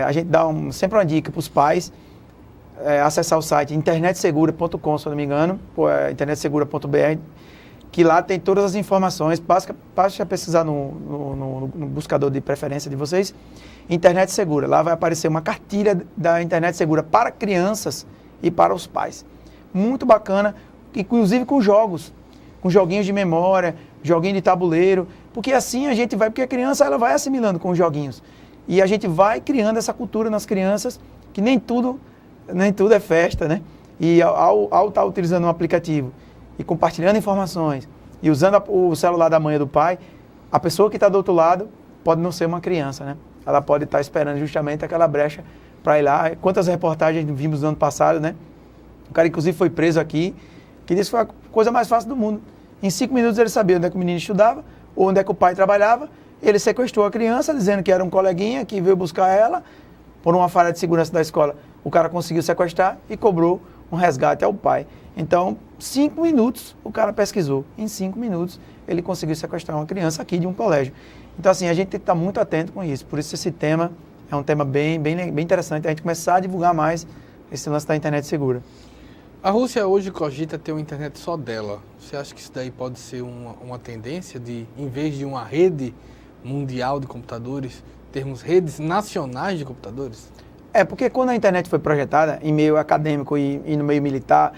a gente dá sempre uma dica para os pais, acessar o site internetsegura.com, se eu não me engano, internetsegura.br, que lá tem todas as informações. Basta pesquisar no buscador de preferência de vocês, Internet Segura. Lá vai aparecer uma cartilha da Internet Segura para crianças e para os pais. Muito bacana, inclusive com jogos, com joguinhos de memória, joguinho de tabuleiro, porque assim porque a criança ela vai assimilando com os joguinhos. E a gente vai criando essa cultura nas crianças, que nem tudo é festa, né? E ao estar utilizando um aplicativo e compartilhando informações e usando o celular da mãe ou do pai, a pessoa que está do outro lado pode não ser uma criança, né? Ela pode estar esperando justamente aquela brecha para ir lá. Quantas reportagens vimos no ano passado, né? O cara, inclusive, foi preso aqui, que disse que foi a coisa mais fácil do mundo. Em 5 minutos ele sabia onde é que o menino estudava, ou onde é que o pai trabalhava. Ele sequestrou a criança, dizendo que era um coleguinha que veio buscar ela por uma falha de segurança da escola. O cara conseguiu sequestrar e cobrou um resgate ao pai. Então, 5 minutos o cara pesquisou. Em 5 minutos ele conseguiu sequestrar uma criança aqui de um colégio. Então, assim, a gente tem que estar muito atento com isso. Por isso esse tema é um tema bem interessante. A gente começar a divulgar mais esse lance da internet segura. A Rússia hoje cogita ter uma internet só dela. Você acha que isso daí pode ser uma tendência de, em vez de uma rede mundial de computadores, termos redes nacionais de computadores? Porque quando a internet foi projetada em meio acadêmico e no meio militar,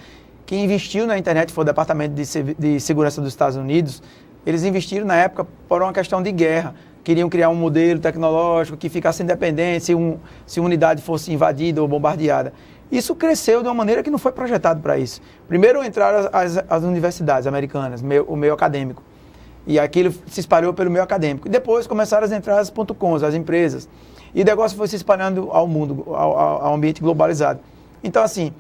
quem investiu na internet foi o Departamento de Segurança dos Estados Unidos. Eles investiram na época por uma questão de guerra. Queriam criar um modelo tecnológico que ficasse independente se uma unidade fosse invadida ou bombardeada. Isso cresceu de uma maneira que não foi projetado para isso. Primeiro entraram as universidades americanas, o meio acadêmico. E aquilo se espalhou pelo meio acadêmico. E depois começaram as entradas .coms, as empresas. E o negócio foi se espalhando ao mundo, ao ambiente globalizado. Então, assim,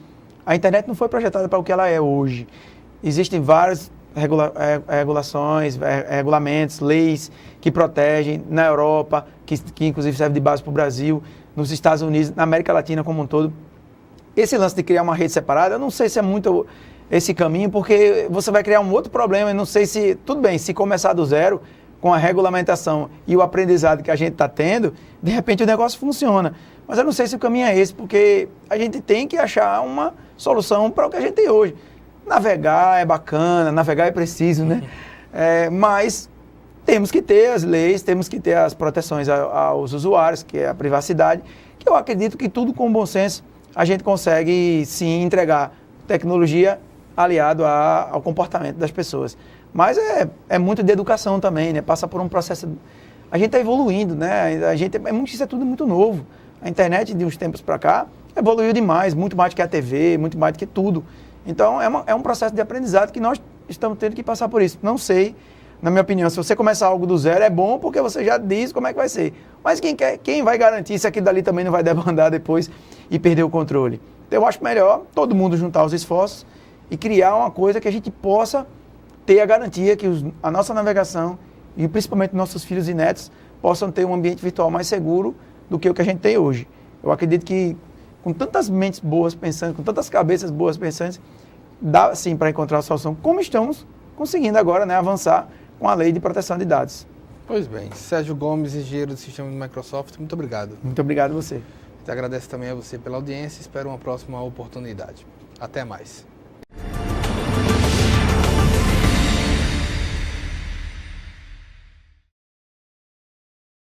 a internet não foi projetada para o que ela é hoje. Existem várias regulações, regulamentos, leis que protegem na Europa, que inclusive serve de base para o Brasil, nos Estados Unidos, na América Latina como um todo. Esse lance de criar uma rede separada, eu não sei se é muito esse caminho, porque você vai criar um outro problema. Eu não sei se, tudo bem, se começar do zero, com a regulamentação e o aprendizado que a gente está tendo, de repente o negócio funciona. Mas eu não sei se o caminho é esse, porque a gente tem que achar uma solução para o que a gente tem hoje. Navegar é bacana, navegar é preciso, né? Mas temos que ter as leis, temos que ter as proteções aos usuários, que é a privacidade, que eu acredito que tudo com bom senso a gente consegue sim entregar tecnologia aliado ao comportamento das pessoas. Mas é muito de educação também, né? Passa por um processo... A gente está evoluindo, né? Isso é tudo muito novo. A internet, de uns tempos para cá, evoluiu demais, muito mais do que a TV, muito mais do que tudo. Então, é um processo de aprendizado que nós estamos tendo que passar por isso. Não sei, na minha opinião, se você começar algo do zero, é bom porque você já diz como é que vai ser. Mas quem vai garantir se aquilo dali também não vai debandar depois e perder o controle? Então, eu acho melhor todo mundo juntar os esforços e criar uma coisa que a gente possa ter a garantia que a nossa navegação e principalmente nossos filhos e netos possam ter um ambiente virtual mais seguro do que o que a gente tem hoje. Eu acredito que com tantas mentes boas pensando, com tantas cabeças boas pensando, dá sim para encontrar a solução, como estamos conseguindo agora, né, avançar com a lei de proteção de dados. Pois bem, Sérgio Gomes, engenheiro do sistema de Microsoft, muito obrigado. Muito obrigado a você. Agradeço também a você pela audiência, espero uma próxima oportunidade. Até mais.